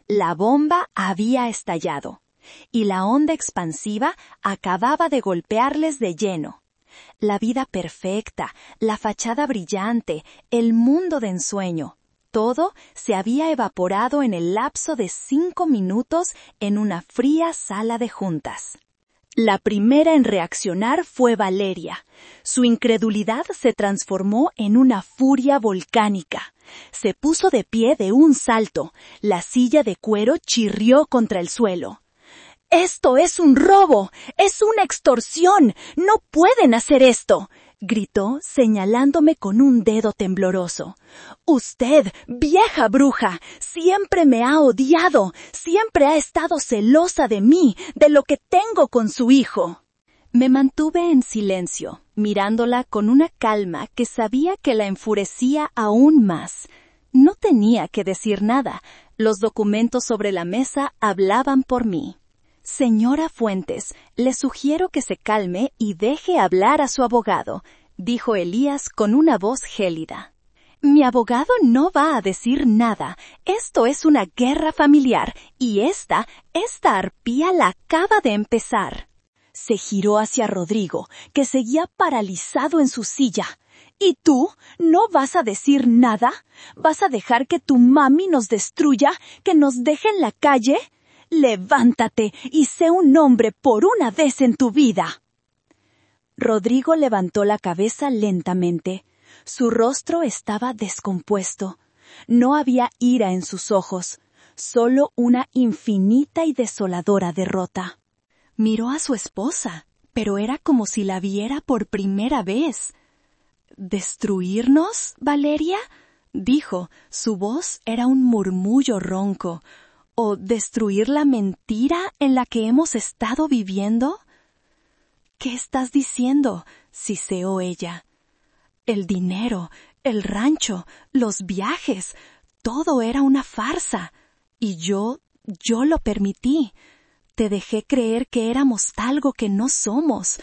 La bomba había estallado, y la onda expansiva acababa de golpearles de lleno. La vida perfecta, la fachada brillante, el mundo de ensueño. Todo se había evaporado en el lapso de 5 minutos en una fría sala de juntas. La primera en reaccionar fue Valeria. Su incredulidad se transformó en una furia volcánica. Se puso de pie de un salto. La silla de cuero chirrió contra el suelo. «¡Esto es un robo! ¡Es una extorsión! ¡No pueden hacer esto!», gritó, señalándome con un dedo tembloroso. «Usted, vieja bruja, siempre me ha odiado, siempre ha estado celosa de mí, de lo que tengo con su hijo». Me mantuve en silencio, mirándola con una calma que sabía que la enfurecía aún más. No tenía que decir nada. Los documentos sobre la mesa hablaban por mí. «Señora Fuentes, le sugiero que se calme y deje hablar a su abogado», dijo Elías con una voz gélida. «Mi abogado no va a decir nada. Esto es una guerra familiar y esta arpía la acaba de empezar». Se giró hacia Rodrigo, que seguía paralizado en su silla. «¿Y tú? ¿No vas a decir nada? ¿Vas a dejar que tu mami nos destruya, que nos deje en la calle? Levántate y sé un hombre por una vez en tu vida». Rodrigo levantó la cabeza lentamente. Su rostro estaba descompuesto. No había ira en sus ojos, solo una infinita y desoladora derrota. Miró a su esposa, pero era como si la viera por primera vez. «¿Destruirnos, Valeria?», dijo. Su voz era un murmullo ronco. «¿O destruir la mentira en la que hemos estado viviendo?». «¿Qué estás diciendo?», siseó ella. «El dinero, el rancho, los viajes, todo era una farsa. Y yo lo permití. Te dejé creer que éramos algo que no somos.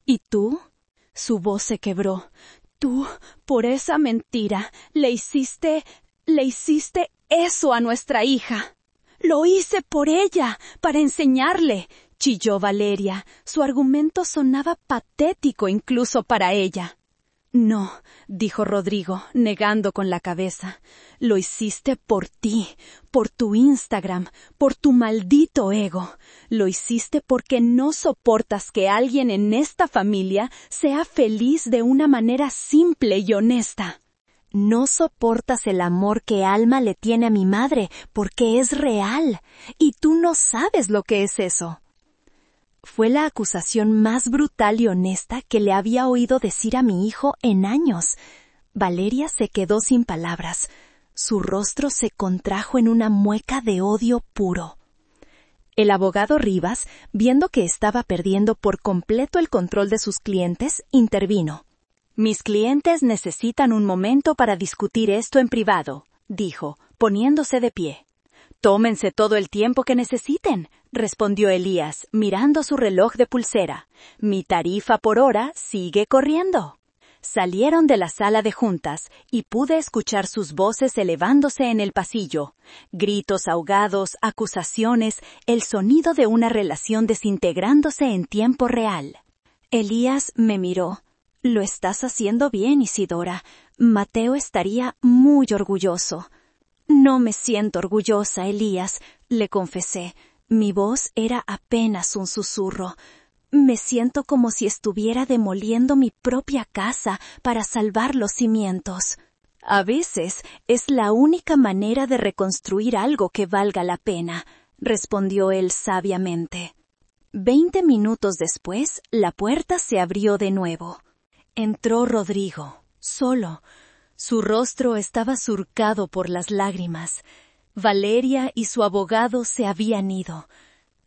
¿Y tú?». Su voz se quebró. «Tú, por esa mentira, le hiciste eso a nuestra hija». «Lo hice por ella, para enseñarle», chilló Valeria. Su argumento sonaba patético incluso para ella. «No», dijo Rodrigo, negando con la cabeza. «Lo hiciste por ti, por tu Instagram, por tu maldito ego. Lo hiciste porque no soportas que alguien en esta familia sea feliz de una manera simple y honesta. No soportas el amor que Alma le tiene a mi madre, porque es real, y tú no sabes lo que es eso». Fue la acusación más brutal y honesta que le había oído decir a mi hijo en años. Valeria se quedó sin palabras. Su rostro se contrajo en una mueca de odio puro. El abogado Rivas, viendo que estaba perdiendo por completo el control de sus clientes, intervino. «Mis clientes necesitan un momento para discutir esto en privado», dijo, poniéndose de pie. «Tómense todo el tiempo que necesiten», respondió Elías, mirando su reloj de pulsera. «Mi tarifa por hora sigue corriendo». Salieron de la sala de juntas y pude escuchar sus voces elevándose en el pasillo. Gritos ahogados, acusaciones, el sonido de una relación desintegrándose en tiempo real. Elías me miró. «Lo estás haciendo bien, Isidora. Mateo estaría muy orgulloso». «No me siento orgullosa, Elías», le confesé. Mi voz era apenas un susurro. «Me siento como si estuviera demoliendo mi propia casa para salvar los cimientos». «A veces es la única manera de reconstruir algo que valga la pena», respondió él sabiamente. 20 minutos después, la puerta se abrió de nuevo. Entró Rodrigo, solo Su rostro estaba surcado por las lágrimas. Valeria y su abogado se habían ido.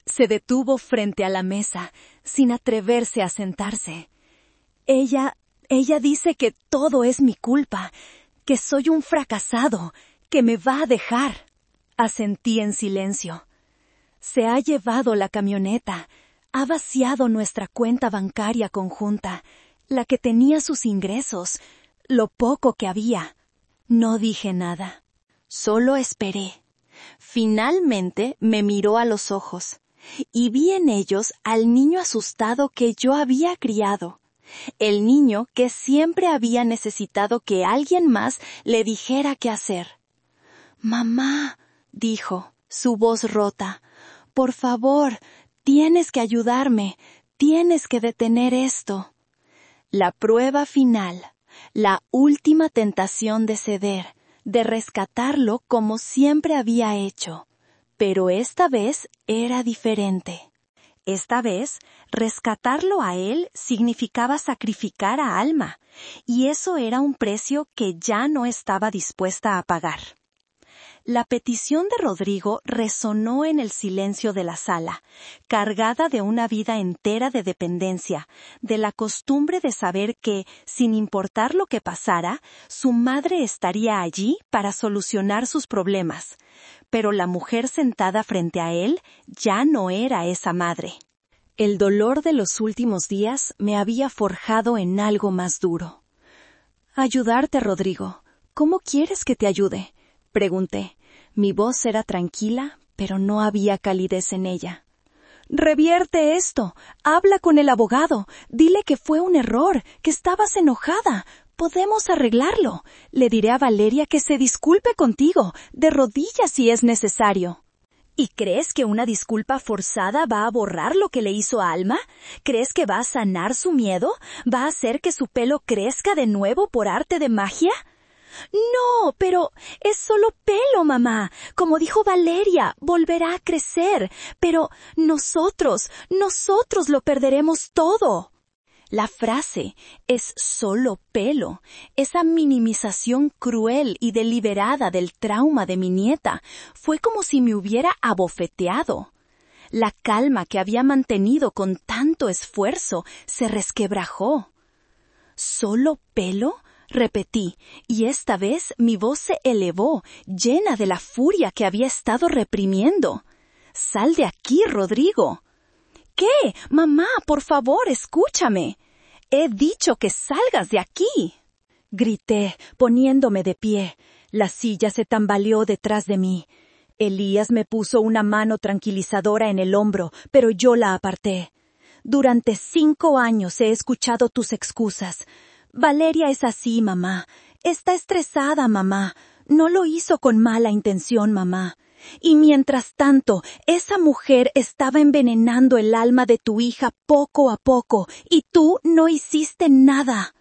Se detuvo frente a la mesa, sin atreverse a sentarse. Ella dice que todo es mi culpa, que soy un fracasado, que me va a dejar. Asentí en silencio. Se ha llevado la camioneta, ha vaciado nuestra cuenta bancaria conjunta, la que tenía sus ingresos, lo poco que había. No dije nada. Solo esperé. Finalmente me miró a los ojos, y vi en ellos al niño asustado que yo había criado. El niño que siempre había necesitado que alguien más le dijera qué hacer. «Mamá», dijo, su voz rota, «por favor, tienes que ayudarme, tienes que detener esto». La prueba final, la última tentación de ceder, de rescatarlo como siempre había hecho. Pero esta vez era diferente. Esta vez, rescatarlo a él significaba sacrificar a Alma, y eso era un precio que ya no estaba dispuesta a pagar. La petición de Rodrigo resonó en el silencio de la sala, cargada de una vida entera de dependencia, de la costumbre de saber que, sin importar lo que pasara, su madre estaría allí para solucionar sus problemas. Pero la mujer sentada frente a él ya no era esa madre. El dolor de los últimos días me había forjado en algo más duro. «Ayudarte, Rodrigo. ¿Cómo quieres que te ayude?», pregunté. Mi voz era tranquila, pero no había calidez en ella. «Revierte esto. Habla con el abogado. Dile que fue un error, que estabas enojada. Podemos arreglarlo. Le diré a Valeria que se disculpe contigo, de rodillas si es necesario». ¿Y crees que una disculpa forzada va a borrar lo que le hizo a Alma? ¿Crees que va a sanar su miedo? ¿Va a hacer que su pelo crezca de nuevo por arte de magia? «No, pero es solo pelo, mamá. Como dijo Valeria, volverá a crecer. Pero nosotros lo perderemos todo». La frase «es solo pelo», esa minimización cruel y deliberada del trauma de mi nieta, fue como si me hubiera abofeteado. La calma que había mantenido con tanto esfuerzo se resquebrajó. «¿Solo pelo?», repetí, y esta vez mi voz se elevó, llena de la furia que había estado reprimiendo. «¡Sal de aquí, Rodrigo!». «¿Qué? Mamá, por favor, escúchame». «He dicho que salgas de aquí», grité, poniéndome de pie. La silla se tambaleó detrás de mí. Elías me puso una mano tranquilizadora en el hombro, pero yo la aparté. «Durante 5 años he escuchado tus excusas. Valeria es así, mamá. Está estresada, mamá. No lo hizo con mala intención, mamá. Y mientras tanto, esa mujer estaba envenenando el alma de tu hija poco a poco, y tú no hiciste nada».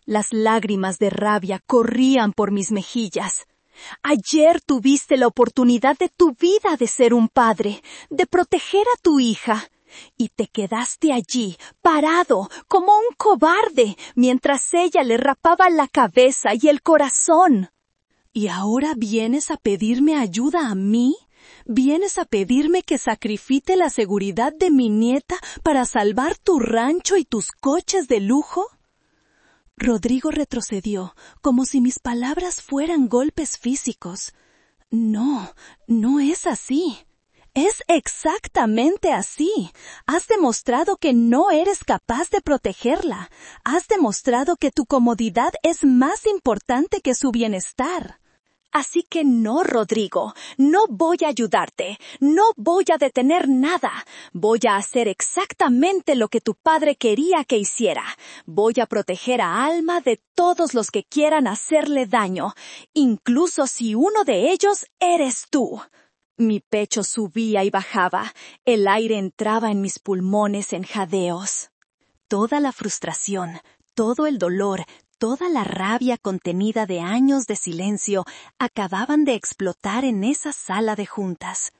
Las lágrimas de rabia corrían por mis mejillas. «Ayer tuviste la oportunidad de tu vida de ser un padre, de proteger a tu hija. Y te quedaste allí, parado, como un cobarde, mientras ella le rapaba la cabeza y el corazón. ¿Y ahora vienes a pedirme ayuda a mí? ¿Vienes a pedirme que sacrifique la seguridad de mi nieta para salvar tu rancho y tus coches de lujo?» Rodrigo retrocedió, como si mis palabras fueran golpes físicos. «No, no es así». «Es exactamente así. Has demostrado que no eres capaz de protegerla. Has demostrado que tu comodidad es más importante que su bienestar». «Así que no, Rodrigo, no voy a ayudarte, no voy a detener nada. Voy a hacer exactamente lo que tu padre quería que hiciera. Voy a proteger a Alma de todos los que quieran hacerle daño, incluso si uno de ellos eres tú». Mi pecho subía y bajaba, el aire entraba en mis pulmones en jadeos. Toda la frustración, todo el dolor, toda la rabia contenida de años de silencio acababan de explotar en esa sala de juntas.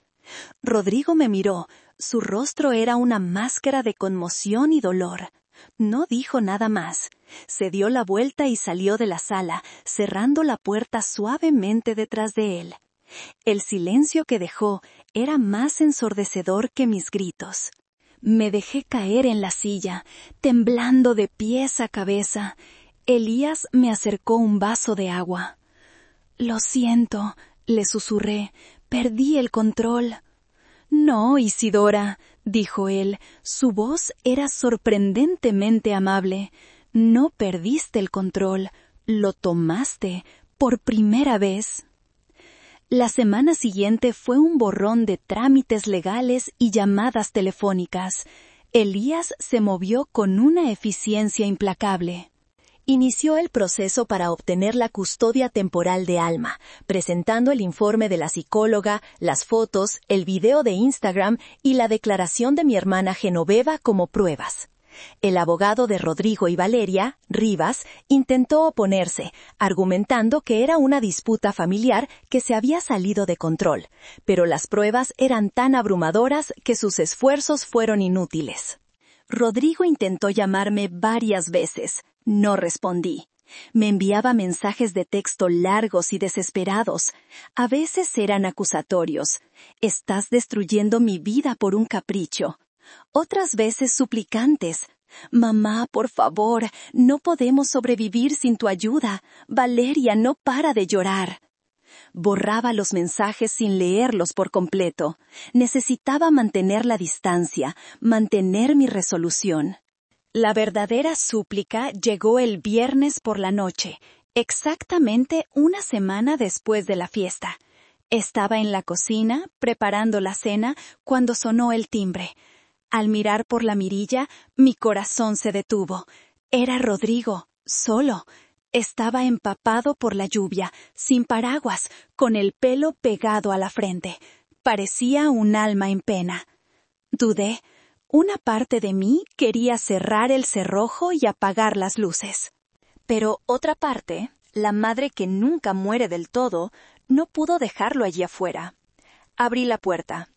Rodrigo me miró, su rostro era una máscara de conmoción y dolor. No dijo nada más. Se dio la vuelta y salió de la sala, cerrando la puerta suavemente detrás de él. El silencio que dejó era más ensordecedor que mis gritos. Me dejé caer en la silla, temblando de pies a cabeza. Elías me acercó un vaso de agua. «Lo siento», le susurré, «perdí el control». «No, Isidora», dijo él, su voz era sorprendentemente amable. «No perdiste el control, lo tomaste, por primera vez». La semana siguiente fue un borrón de trámites legales y llamadas telefónicas. Elías se movió con una eficiencia implacable. Inició el proceso para obtener la custodia temporal de Alma, presentando el informe de la psicóloga, las fotos, el video de Instagram y la declaración de mi hermana Genoveva como pruebas. El abogado de Rodrigo y Valeria, Rivas, intentó oponerse, argumentando que era una disputa familiar que se había salido de control, pero las pruebas eran tan abrumadoras que sus esfuerzos fueron inútiles. Rodrigo intentó llamarme varias veces. No respondí. Me enviaba mensajes de texto largos y desesperados. A veces eran acusatorios. «Estás destruyendo mi vida por un capricho». Otras veces suplicantes. «Mamá, por favor, no podemos sobrevivir sin tu ayuda. Valeria no para de llorar». Borraba los mensajes sin leerlos por completo. Necesitaba mantener la distancia, mantener mi resolución. La verdadera súplica llegó el viernes por la noche, exactamente una semana después de la fiesta. Estaba en la cocina, preparando la cena, cuando sonó el timbre. Al mirar por la mirilla, mi corazón se detuvo. Era Rodrigo, solo. Estaba empapado por la lluvia, sin paraguas, con el pelo pegado a la frente. Parecía un alma en pena. Dudé. Una parte de mí quería cerrar el cerrojo y apagar las luces. Pero otra parte, la madre que nunca muere del todo, no pudo dejarlo allí afuera. Abrí la puerta.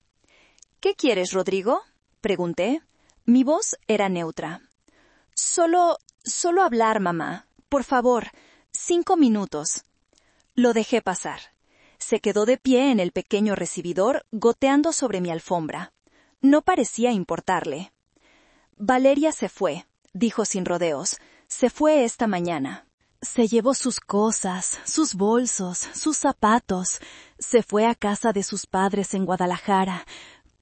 «¿Qué quieres, Rodrigo?», pregunté. Mi voz era neutra. Solo hablar, mamá. Por favor, 5 minutos». Lo dejé pasar. Se quedó de pie en el pequeño recibidor, goteando sobre mi alfombra. No parecía importarle. «Valeria se fue», dijo sin rodeos. «Se fue esta mañana». Se llevó sus cosas, sus bolsos, sus zapatos. Se fue a casa de sus padres en Guadalajara.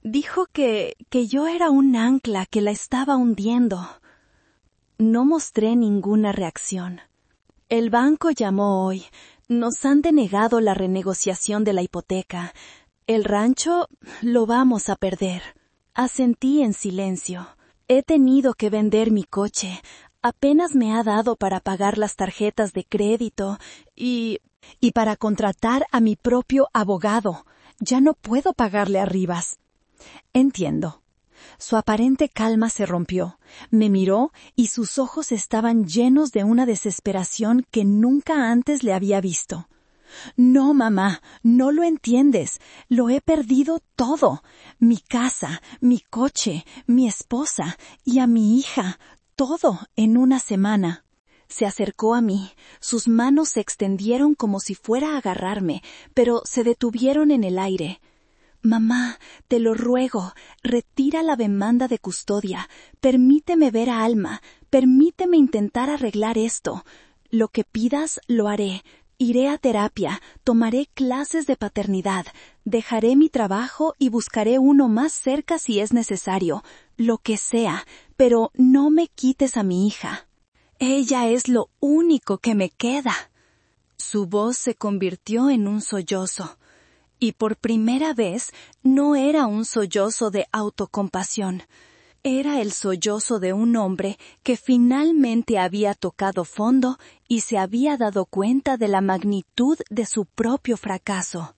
Dijo que yo era un ancla que la estaba hundiendo. No mostré ninguna reacción. El banco llamó hoy. Nos han denegado la renegociación de la hipoteca. El rancho lo vamos a perder. Asentí en silencio. He tenido que vender mi coche. Apenas me ha dado para pagar las tarjetas de crédito y para contratar a mi propio abogado. Ya no puedo pagarle a Rivas. Entiendo. Su aparente calma se rompió. Me miró y sus ojos estaban llenos de una desesperación que nunca antes le había visto. «No, mamá, no lo entiendes. Lo he perdido todo. Mi casa, mi coche, mi esposa y a mi hija. Todo en una semana». Se acercó a mí. Sus manos se extendieron como si fuera a agarrarme, pero se detuvieron en el aire. «Mamá, te lo ruego, retira la demanda de custodia. Permíteme ver a Alma. Permíteme intentar arreglar esto. Lo que pidas, lo haré. Iré a terapia, tomaré clases de paternidad, dejaré mi trabajo y buscaré uno más cerca si es necesario, lo que sea, pero no me quites a mi hija. Ella es lo único que me queda». Su voz se convirtió en un sollozo, y por primera vez no era un sollozo de autocompasión. Era el sollozo de un hombre que finalmente había tocado fondo y se había dado cuenta de la magnitud de su propio fracaso.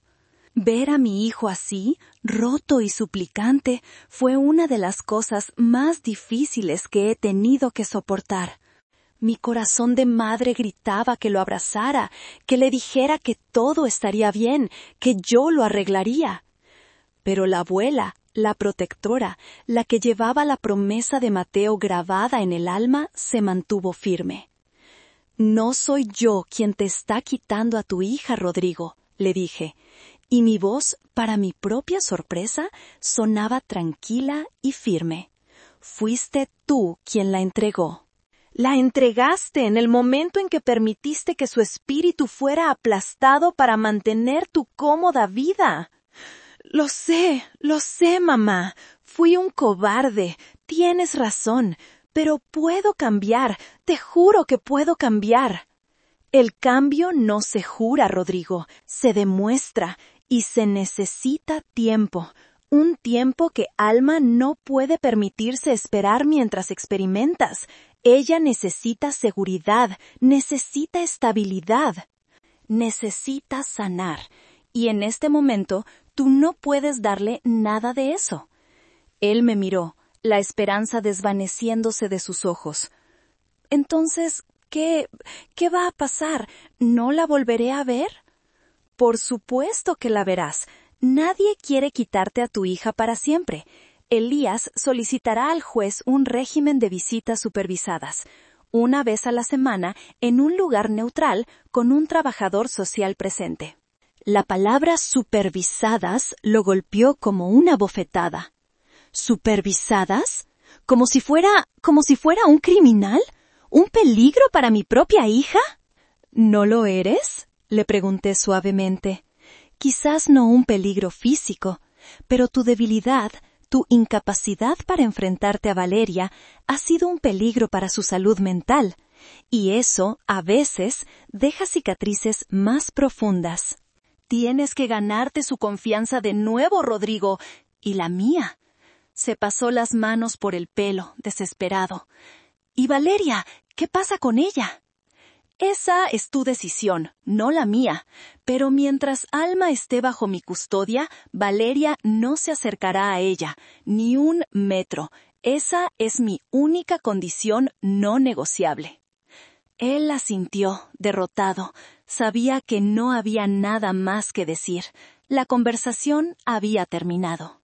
Ver a mi hijo así, roto y suplicante, fue una de las cosas más difíciles que he tenido que soportar. Mi corazón de madre gritaba que lo abrazara, que le dijera que todo estaría bien, que yo lo arreglaría. Pero la abuela, La protectora, la que llevaba la promesa de Mateo grabada en el alma, se mantuvo firme. «No soy yo quien te está quitando a tu hija, Rodrigo», le dije, y mi voz, para mi propia sorpresa, sonaba tranquila y firme. «Fuiste tú quien la entregó». «La entregaste en el momento en que permitiste que su espíritu fuera aplastado para mantener tu cómoda vida». Lo sé, mamá. Fui un cobarde. Tienes razón. Pero puedo cambiar. Te juro que puedo cambiar». El cambio no se jura, Rodrigo. Se demuestra. Y se necesita tiempo. Un tiempo que Alma no puede permitirse esperar mientras experimentas. Ella necesita seguridad. Necesita estabilidad. Necesita sanar. Y en este momento, tú no puedes darle nada de eso. Él me miró, la esperanza desvaneciéndose de sus ojos. Entonces, ¿qué va a pasar? ¿No la volveré a ver? Por supuesto que la verás. Nadie quiere quitarte a tu hija para siempre. Elías solicitará al juez un régimen de visitas supervisadas, una vez a la semana, en un lugar neutral, con un trabajador social presente. La palabra supervisadas lo golpeó como una bofetada. ¿Supervisadas? ¿Como si fuera un criminal? ¿Un peligro para mi propia hija? ¿No lo eres?, le pregunté suavemente. Quizás no un peligro físico, pero tu debilidad, tu incapacidad para enfrentarte a Valeria ha sido un peligro para su salud mental, y eso, a veces, deja cicatrices más profundas. Tienes que ganarte su confianza de nuevo, Rodrigo, y la mía. Se pasó las manos por el pelo, desesperado. ¿Y Valeria? ¿Qué pasa con ella? Esa es tu decisión, no la mía. Pero mientras Alma esté bajo mi custodia, Valeria no se acercará a ella, ni un metro. Esa es mi única condición no negociable. Él asintió, derrotado. Sabía que no había nada más que decir. La conversación había terminado.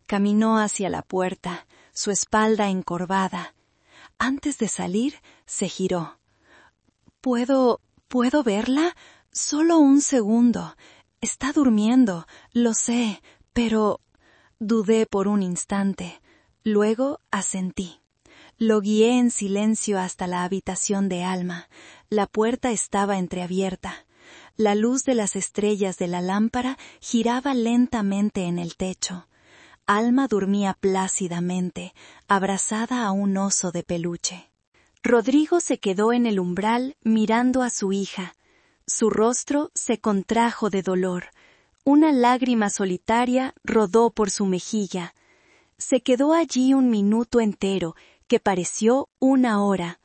Caminó hacia la puerta, su espalda encorvada. Antes de salir, se giró. ¿Puedo verla? Solo un segundo. Está durmiendo, lo sé, pero... Dudé por un instante. Luego asentí. Lo guié en silencio hasta la habitación de Alma. La puerta estaba entreabierta. La luz de las estrellas de la lámpara giraba lentamente en el techo. Alma dormía plácidamente, abrazada a un oso de peluche. Rodrigo se quedó en el umbral mirando a su hija. Su rostro se contrajo de dolor. Una lágrima solitaria rodó por su mejilla. Se quedó allí un minuto entero, que pareció una hora.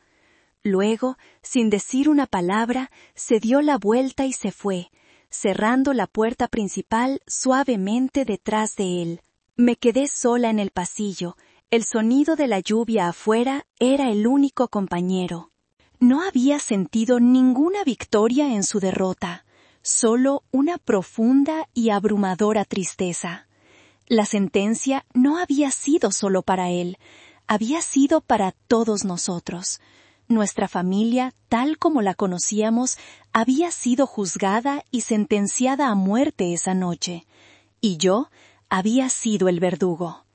Luego, sin decir una palabra, se dio la vuelta y se fue, cerrando la puerta principal suavemente detrás de él. Me quedé sola en el pasillo. El sonido de la lluvia afuera era el único compañero. No había sentido ninguna victoria en su derrota, solo una profunda y abrumadora tristeza. La sentencia no había sido solo para él, había sido para todos nosotros. Nuestra familia, tal como la conocíamos, había sido juzgada y sentenciada a muerte esa noche, y yo había sido el verdugo.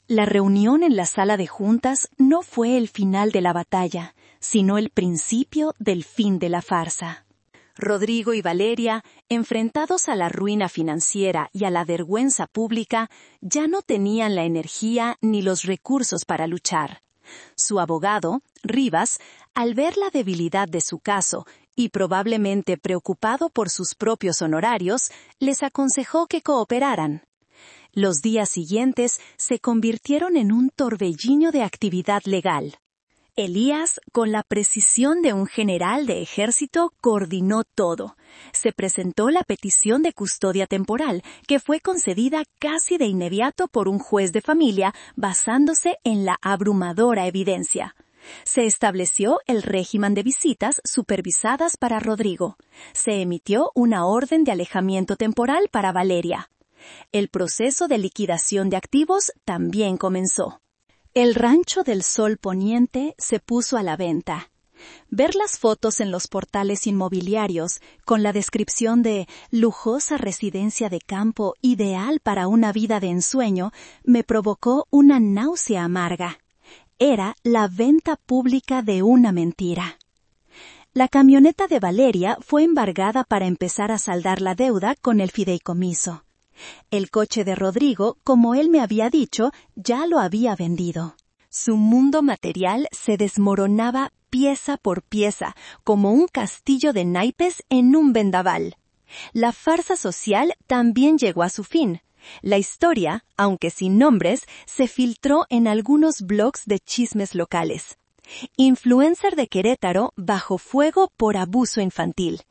La reunión en la sala de juntas no fue el final de la batalla, sino el principio del fin de la farsa. Rodrigo y Valeria, enfrentados a la ruina financiera y a la vergüenza pública, ya no tenían la energía ni los recursos para luchar. Su abogado, Rivas, al ver la debilidad de su caso y probablemente preocupado por sus propios honorarios, les aconsejó que cooperaran. Los días siguientes se convirtieron en un torbellino de actividad legal. Elías, con la precisión de un general de ejército, coordinó todo. Se presentó la petición de custodia temporal, que fue concedida casi de inmediato por un juez de familia basándose en la abrumadora evidencia. Se estableció el régimen de visitas supervisadas para Rodrigo. Se emitió una orden de alejamiento temporal para Valeria. El proceso de liquidación de activos también comenzó. El Rancho del Sol Poniente se puso a la venta. Ver las fotos en los portales inmobiliarios con la descripción de lujosa residencia de campo ideal para una vida de ensueño me provocó una náusea amarga. Era la venta pública de una mentira. La camioneta de Valeria fue embargada para empezar a saldar la deuda con el fideicomiso. El coche de Rodrigo, como él me había dicho, ya lo había vendido. Su mundo material se desmoronaba pieza por pieza, como un castillo de naipes en un vendaval. La farsa social también llegó a su fin. La historia, aunque sin nombres, se filtró en algunos blogs de chismes locales. Influencer de Querétaro bajo fuego por abuso infantil.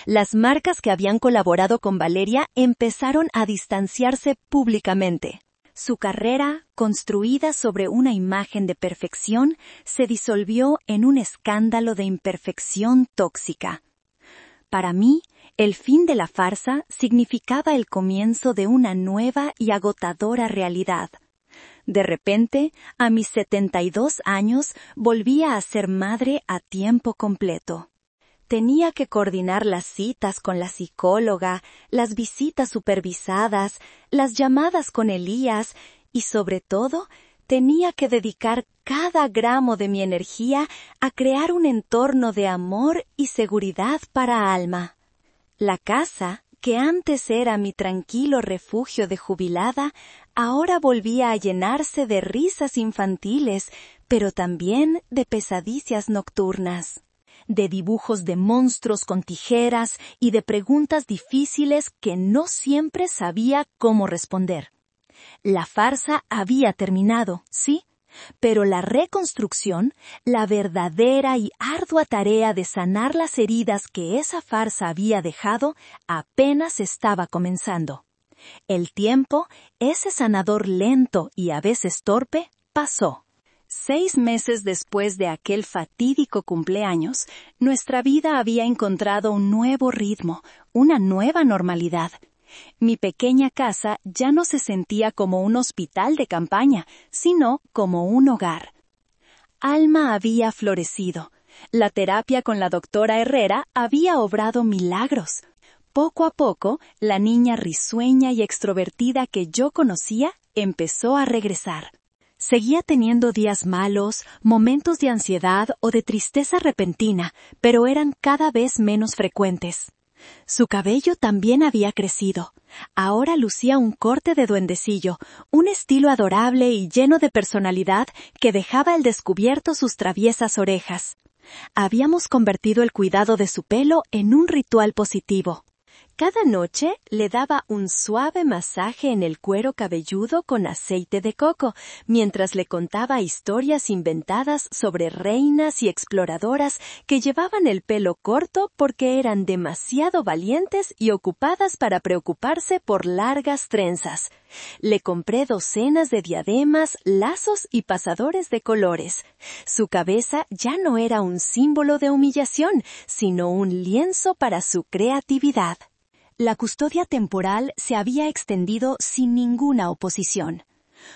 Las marcas que habían colaborado con Valeria empezaron a distanciarse públicamente. Su carrera, construida sobre una imagen de perfección, se disolvió en un escándalo de imperfección tóxica. Para mí, el fin de la farsa significaba el comienzo de una nueva y agotadora realidad. De repente, a mis 72 años, volvía a ser madre a tiempo completo. Tenía que coordinar las citas con la psicóloga, las visitas supervisadas, las llamadas con Elías y, sobre todo, tenía que dedicar cada gramo de mi energía a crear un entorno de amor y seguridad para Alma. La casa, que antes era mi tranquilo refugio de jubilada, ahora volvía a llenarse de risas infantiles, pero también de pesadillas nocturnas, de dibujos de monstruos con tijeras y de preguntas difíciles que no siempre sabía cómo responder. La farsa había terminado, sí, pero la reconstrucción, la verdadera y ardua tarea de sanar las heridas que esa farsa había dejado, apenas estaba comenzando. El tiempo, ese sanador lento y a veces torpe, pasó. 6 meses después de aquel fatídico cumpleaños, nuestra vida había encontrado un nuevo ritmo, una nueva normalidad. Mi pequeña casa ya no se sentía como un hospital de campaña, sino como un hogar. Alma había florecido. La terapia con la doctora Herrera había obrado milagros. Poco a poco, la niña risueña y extrovertida que yo conocía empezó a regresar. Seguía teniendo días malos, momentos de ansiedad o de tristeza repentina, pero eran cada vez menos frecuentes. Su cabello también había crecido. Ahora lucía un corte de duendecillo, un estilo adorable y lleno de personalidad que dejaba al descubierto sus traviesas orejas. Habíamos convertido el cuidado de su pelo en un ritual positivo. Cada noche le daba un suave masaje en el cuero cabelludo con aceite de coco, mientras le contaba historias inventadas sobre reinas y exploradoras que llevaban el pelo corto porque eran demasiado valientes y ocupadas para preocuparse por largas trenzas. Le compré docenas de diademas, lazos y pasadores de colores. Su cabeza ya no era un símbolo de humillación, sino un lienzo para su creatividad. La custodia temporal se había extendido sin ninguna oposición.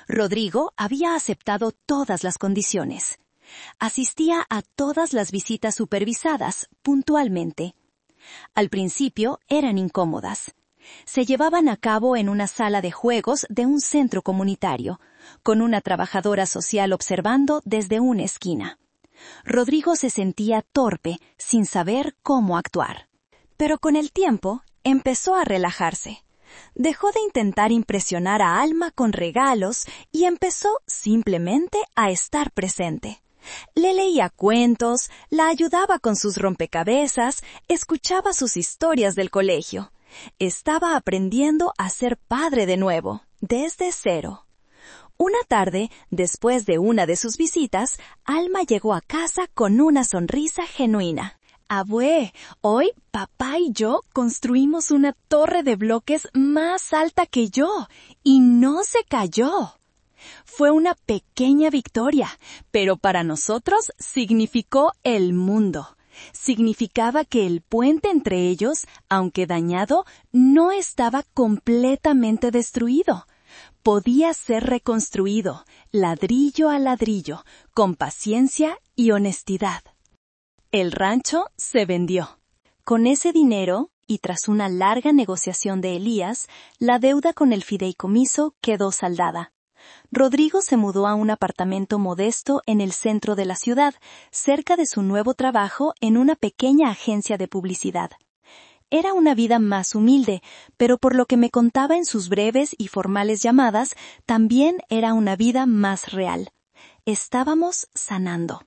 Rodrigo había aceptado todas las condiciones. Asistía a todas las visitas supervisadas, puntualmente. Al principio eran incómodas. Se llevaban a cabo en una sala de juegos de un centro comunitario, con una trabajadora social observando desde una esquina. Rodrigo se sentía torpe, sin saber cómo actuar. Pero con el tiempo, empezó a relajarse. Dejó de intentar impresionar a Alma con regalos y empezó simplemente a estar presente. Le leía cuentos, la ayudaba con sus rompecabezas, escuchaba sus historias del colegio. Estaba aprendiendo a ser padre de nuevo, desde cero. Una tarde, después de una de sus visitas, Alma llegó a casa con una sonrisa genuina. Abue, hoy papá y yo construimos una torre de bloques más alta que yo y no se cayó. Fue una pequeña victoria, pero para nosotros significó el mundo. Significaba que el puente entre ellos, aunque dañado, no estaba completamente destruido. Podía ser reconstruido, ladrillo a ladrillo, con paciencia y honestidad. El rancho se vendió. Con ese dinero, y tras una larga negociación de Elías, la deuda con el fideicomiso quedó saldada. Rodrigo se mudó a un apartamento modesto en el centro de la ciudad, cerca de su nuevo trabajo en una pequeña agencia de publicidad. Era una vida más humilde, pero por lo que me contaba en sus breves y formales llamadas, también era una vida más real. Estábamos sanando.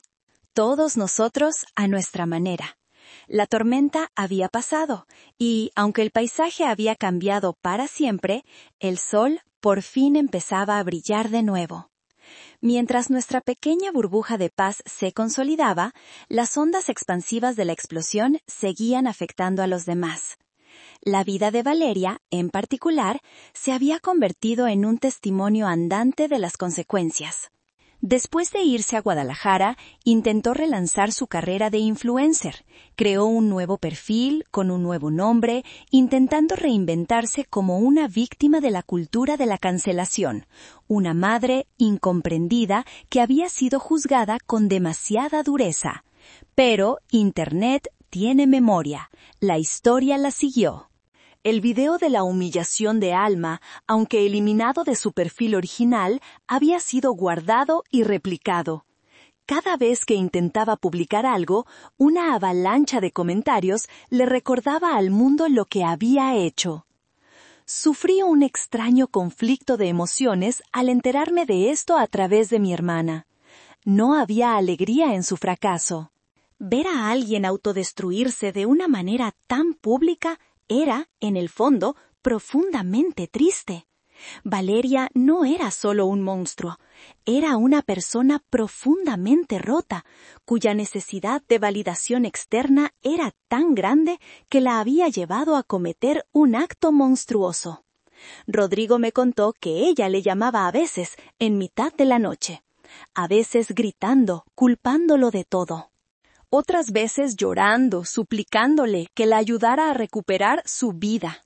Todos nosotros a nuestra manera. La tormenta había pasado, y, aunque el paisaje había cambiado para siempre, el sol por fin empezaba a brillar de nuevo. Mientras nuestra pequeña burbuja de paz se consolidaba, las ondas expansivas de la explosión seguían afectando a los demás. La vida de Valeria, en particular, se había convertido en un testimonio andante de las consecuencias. Después de irse a Guadalajara, intentó relanzar su carrera de influencer. Creó un nuevo perfil, con un nuevo nombre, intentando reinventarse como una víctima de la cultura de la cancelación, una madre incomprendida que había sido juzgada con demasiada dureza. Pero Internet tiene memoria. La historia la siguió. El video de la humillación de Alma, aunque eliminado de su perfil original, había sido guardado y replicado. Cada vez que intentaba publicar algo, una avalancha de comentarios le recordaba al mundo lo que había hecho. Sufrí un extraño conflicto de emociones al enterarme de esto a través de mi hermana. No había alegría en su fracaso. Ver a alguien autodestruirse de una manera tan pública era, en el fondo, profundamente triste. Valeria no era solo un monstruo, era una persona profundamente rota, cuya necesidad de validación externa era tan grande que la había llevado a cometer un acto monstruoso. Rodrigo me contó que ella le llamaba a veces en mitad de la noche, a veces gritando, culpándolo de todo. Otras veces llorando, suplicándole que la ayudara a recuperar su vida.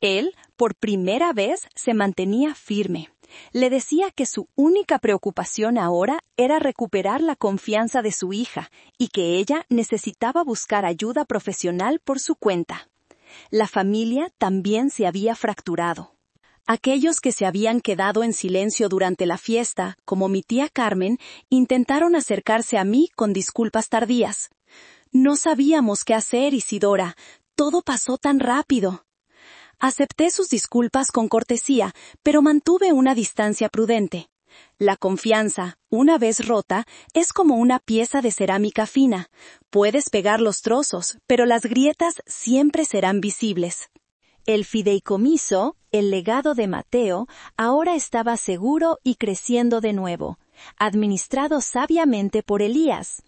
Él, por primera vez, se mantenía firme. Le decía que su única preocupación ahora era recuperar la confianza de su hija y que ella necesitaba buscar ayuda profesional por su cuenta. La familia también se había fracturado. Aquellos que se habían quedado en silencio durante la fiesta, como mi tía Carmen, intentaron acercarse a mí con disculpas tardías. No sabíamos qué hacer, Isidora. Todo pasó tan rápido. Acepté sus disculpas con cortesía, pero mantuve una distancia prudente. La confianza, una vez rota, es como una pieza de cerámica fina. Puedes pegar los trozos, pero las grietas siempre serán visibles. El fideicomiso, el legado de Mateo, ahora estaba seguro y creciendo de nuevo, administrado sabiamente por Elías.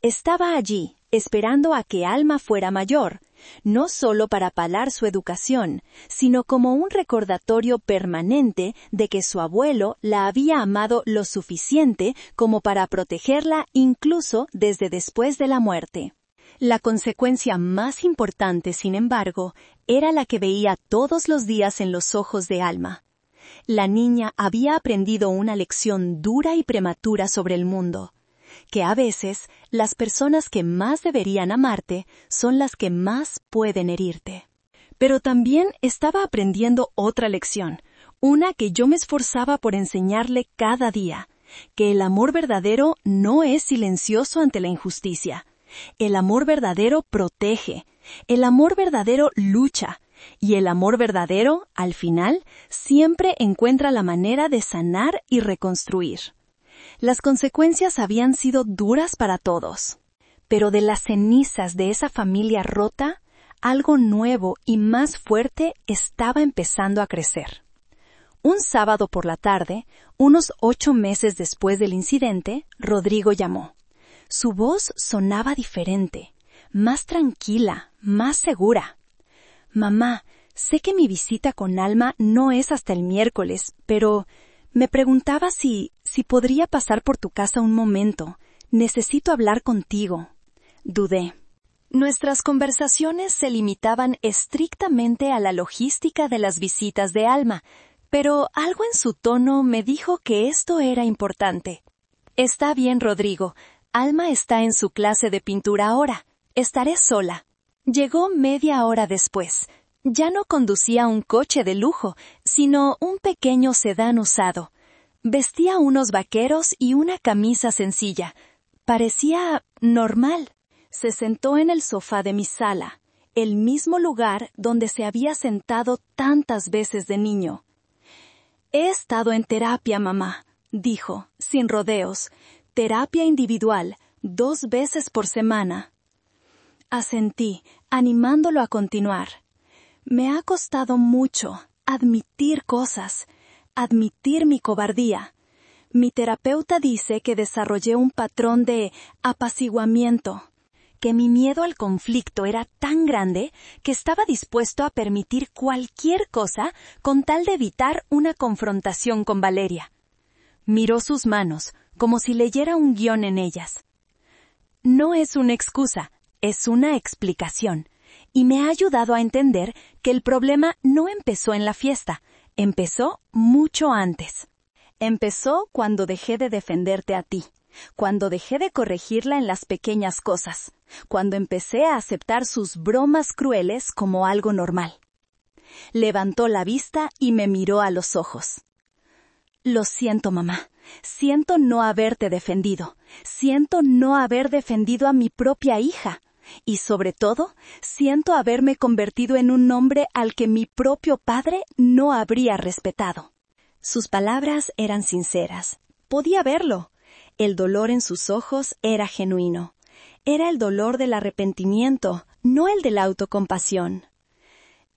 Estaba allí, esperando a que Alma fuera mayor, no solo para pagar su educación, sino como un recordatorio permanente de que su abuelo la había amado lo suficiente como para protegerla incluso desde después de la muerte. La consecuencia más importante, sin embargo, era la que veía todos los días en los ojos de Alma. La niña había aprendido una lección dura y prematura sobre el mundo, que a veces las personas que más deberían amarte son las que más pueden herirte. Pero también estaba aprendiendo otra lección, una que yo me esforzaba por enseñarle cada día, que el amor verdadero no es silencioso ante la injusticia. El amor verdadero protege, el amor verdadero lucha, y el amor verdadero, al final, siempre encuentra la manera de sanar y reconstruir. Las consecuencias habían sido duras para todos, pero de las cenizas de esa familia rota, algo nuevo y más fuerte estaba empezando a crecer. Un sábado por la tarde, unos 8 meses después del incidente, Rodrigo llamó. Su voz sonaba diferente, más tranquila, más segura. «Mamá, sé que mi visita con Alma no es hasta el miércoles, pero me preguntaba si podría pasar por tu casa un momento. Necesito hablar contigo». Dudé. Nuestras conversaciones se limitaban estrictamente a la logística de las visitas de Alma, pero algo en su tono me dijo que esto era importante. Está bien, Rodrigo. Alma está en su clase de pintura ahora. Estaré sola. Llegó media hora después. Ya no conducía un coche de lujo, sino un pequeño sedán usado. Vestía unos vaqueros y una camisa sencilla. Parecía normal. Se sentó en el sofá de mi sala, el mismo lugar donde se había sentado tantas veces de niño. «He estado en terapia, mamá», dijo, sin rodeos. «Terapia individual, 2 veces por semana». Asentí, animándolo a continuar. Me ha costado mucho admitir cosas, admitir mi cobardía. Mi terapeuta dice que desarrollé un patrón de apaciguamiento, que mi miedo al conflicto era tan grande que estaba dispuesto a permitir cualquier cosa con tal de evitar una confrontación con Valeria. Miró sus manos, como si leyera un guión en ellas. No es una excusa, es una explicación, y me ha ayudado a entender que el problema no empezó en la fiesta, empezó mucho antes. Empezó cuando dejé de defenderte a ti, cuando dejé de corregirla en las pequeñas cosas, cuando empecé a aceptar sus bromas crueles como algo normal. Levantó la vista y me miró a los ojos. Lo siento, mamá. Siento no haberte defendido. Siento no haber defendido a mi propia hija. Y sobre todo, siento haberme convertido en un hombre al que mi propio padre no habría respetado. Sus palabras eran sinceras. Podía verlo. El dolor en sus ojos era genuino. Era el dolor del arrepentimiento, no el de la autocompasión.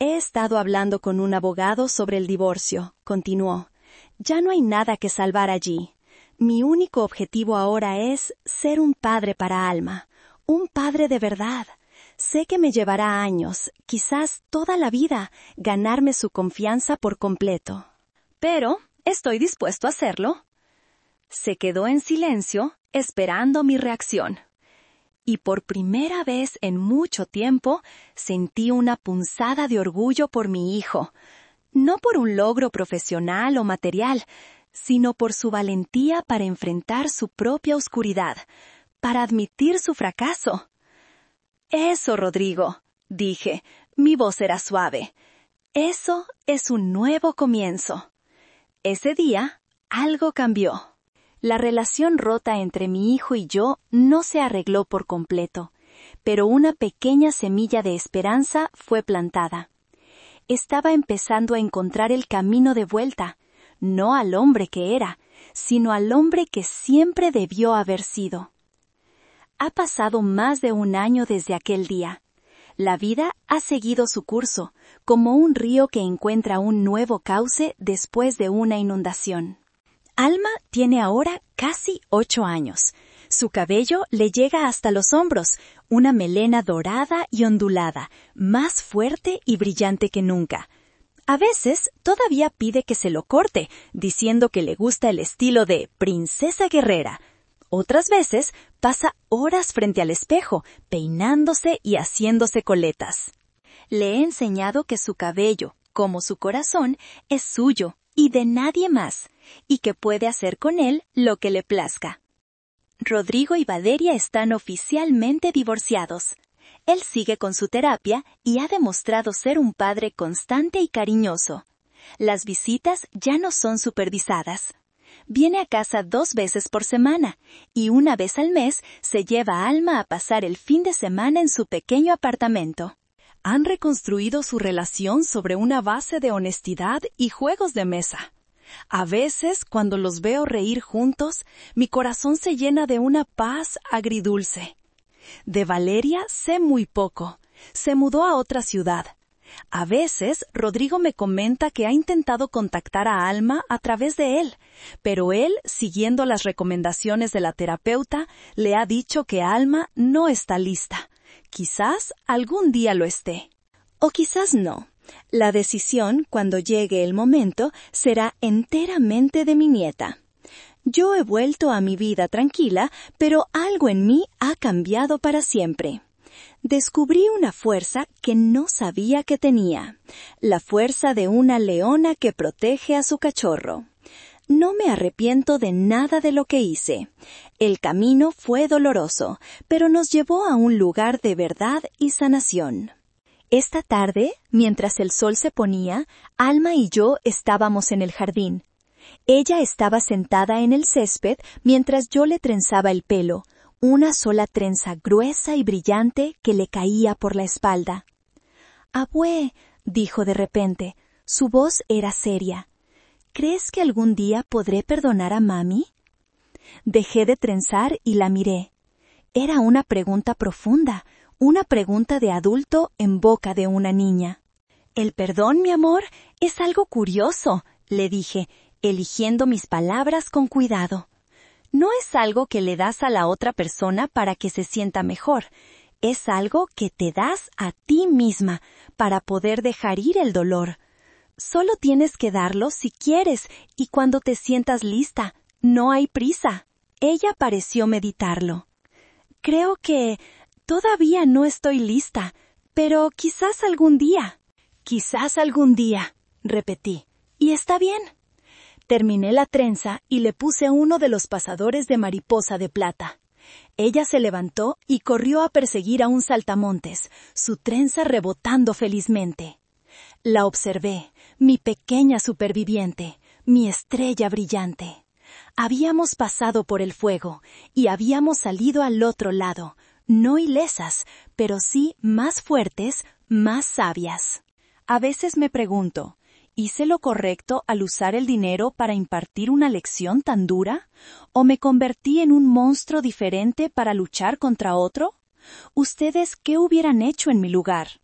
He estado hablando con un abogado sobre el divorcio, continuó. Ya no hay nada que salvar allí. Mi único objetivo ahora es ser un padre para Alma, un padre de verdad. Sé que me llevará años, quizás toda la vida, ganarme su confianza por completo. Pero estoy dispuesto a hacerlo. Se quedó en silencio, esperando mi reacción. Y por primera vez en mucho tiempo sentí una punzada de orgullo por mi hijo. No por un logro profesional o material, sino por su valentía para enfrentar su propia oscuridad, para admitir su fracaso. «Eso, Rodrigo», dije, mi voz era suave. «Eso es un nuevo comienzo». Ese día, algo cambió. La relación rota entre mi hijo y yo no se arregló por completo, pero una pequeña semilla de esperanza fue plantada. Estaba empezando a encontrar el camino de vuelta, no al hombre que era, sino al hombre que siempre debió haber sido. Ha pasado más de 1 año desde aquel día. La vida ha seguido su curso, como un río que encuentra un nuevo cauce después de una inundación. Alma tiene ahora casi 8 años. Su cabello le llega hasta los hombros, una melena dorada y ondulada, más fuerte y brillante que nunca. A veces todavía pide que se lo corte, diciendo que le gusta el estilo de princesa guerrera. Otras veces pasa horas frente al espejo, peinándose y haciéndose coletas. Le he enseñado que su cabello, como su corazón, es suyo y de nadie más, y que puede hacer con él lo que le plazca. Rodrigo y Valeria están oficialmente divorciados. Él sigue con su terapia y ha demostrado ser un padre constante y cariñoso. Las visitas ya no son supervisadas. Viene a casa 2 veces por semana y 1 vez al mes se lleva a Alma a pasar el fin de semana en su pequeño apartamento. Han reconstruido su relación sobre una base de honestidad y juegos de mesa. A veces, cuando los veo reír juntos, mi corazón se llena de una paz agridulce. De Valeria sé muy poco. Se mudó a otra ciudad. A veces, Rodrigo me comenta que ha intentado contactar a Alma a través de él, pero él, siguiendo las recomendaciones de la terapeuta, le ha dicho que Alma no está lista. Quizás algún día lo esté. O quizás no. La decisión, cuando llegue el momento, será enteramente de mi nieta. Yo he vuelto a mi vida tranquila, pero algo en mí ha cambiado para siempre. Descubrí una fuerza que no sabía que tenía, la fuerza de una leona que protege a su cachorro. No me arrepiento de nada de lo que hice. El camino fue doloroso, pero nos llevó a un lugar de verdad y sanación. Esta tarde, mientras el sol se ponía, Alma y yo estábamos en el jardín. Ella estaba sentada en el césped mientras yo le trenzaba el pelo, una sola trenza gruesa y brillante que le caía por la espalda. «Abue», dijo de repente. Su voz era seria. «¿Crees que algún día podré perdonar a mami?» Dejé de trenzar y la miré. Era una pregunta profunda, una pregunta de adulto en boca de una niña. «El perdón, mi amor, es algo curioso», le dije, eligiendo mis palabras con cuidado. No es algo que le das a la otra persona para que se sienta mejor. Es algo que te das a ti misma para poder dejar ir el dolor. Solo tienes que darlo si quieres y cuando te sientas lista. No hay prisa. Ella pareció meditarlo. Creo que todavía no estoy lista, pero quizás algún día. Quizás algún día, repetí. Y está bien. Terminé la trenza y le puse uno de los pasadores de mariposa de plata. Ella se levantó y corrió a perseguir a un saltamontes, su trenza rebotando felizmente. La observé, mi pequeña superviviente, mi estrella brillante. Habíamos pasado por el fuego y habíamos salido al otro lado, no ilesas, pero sí más fuertes, más sabias. A veces me pregunto, ¿hice lo correcto al usar el dinero para impartir una lección tan dura? ¿O me convertí en un monstruo diferente para luchar contra otro? ¿Ustedes qué hubieran hecho en mi lugar?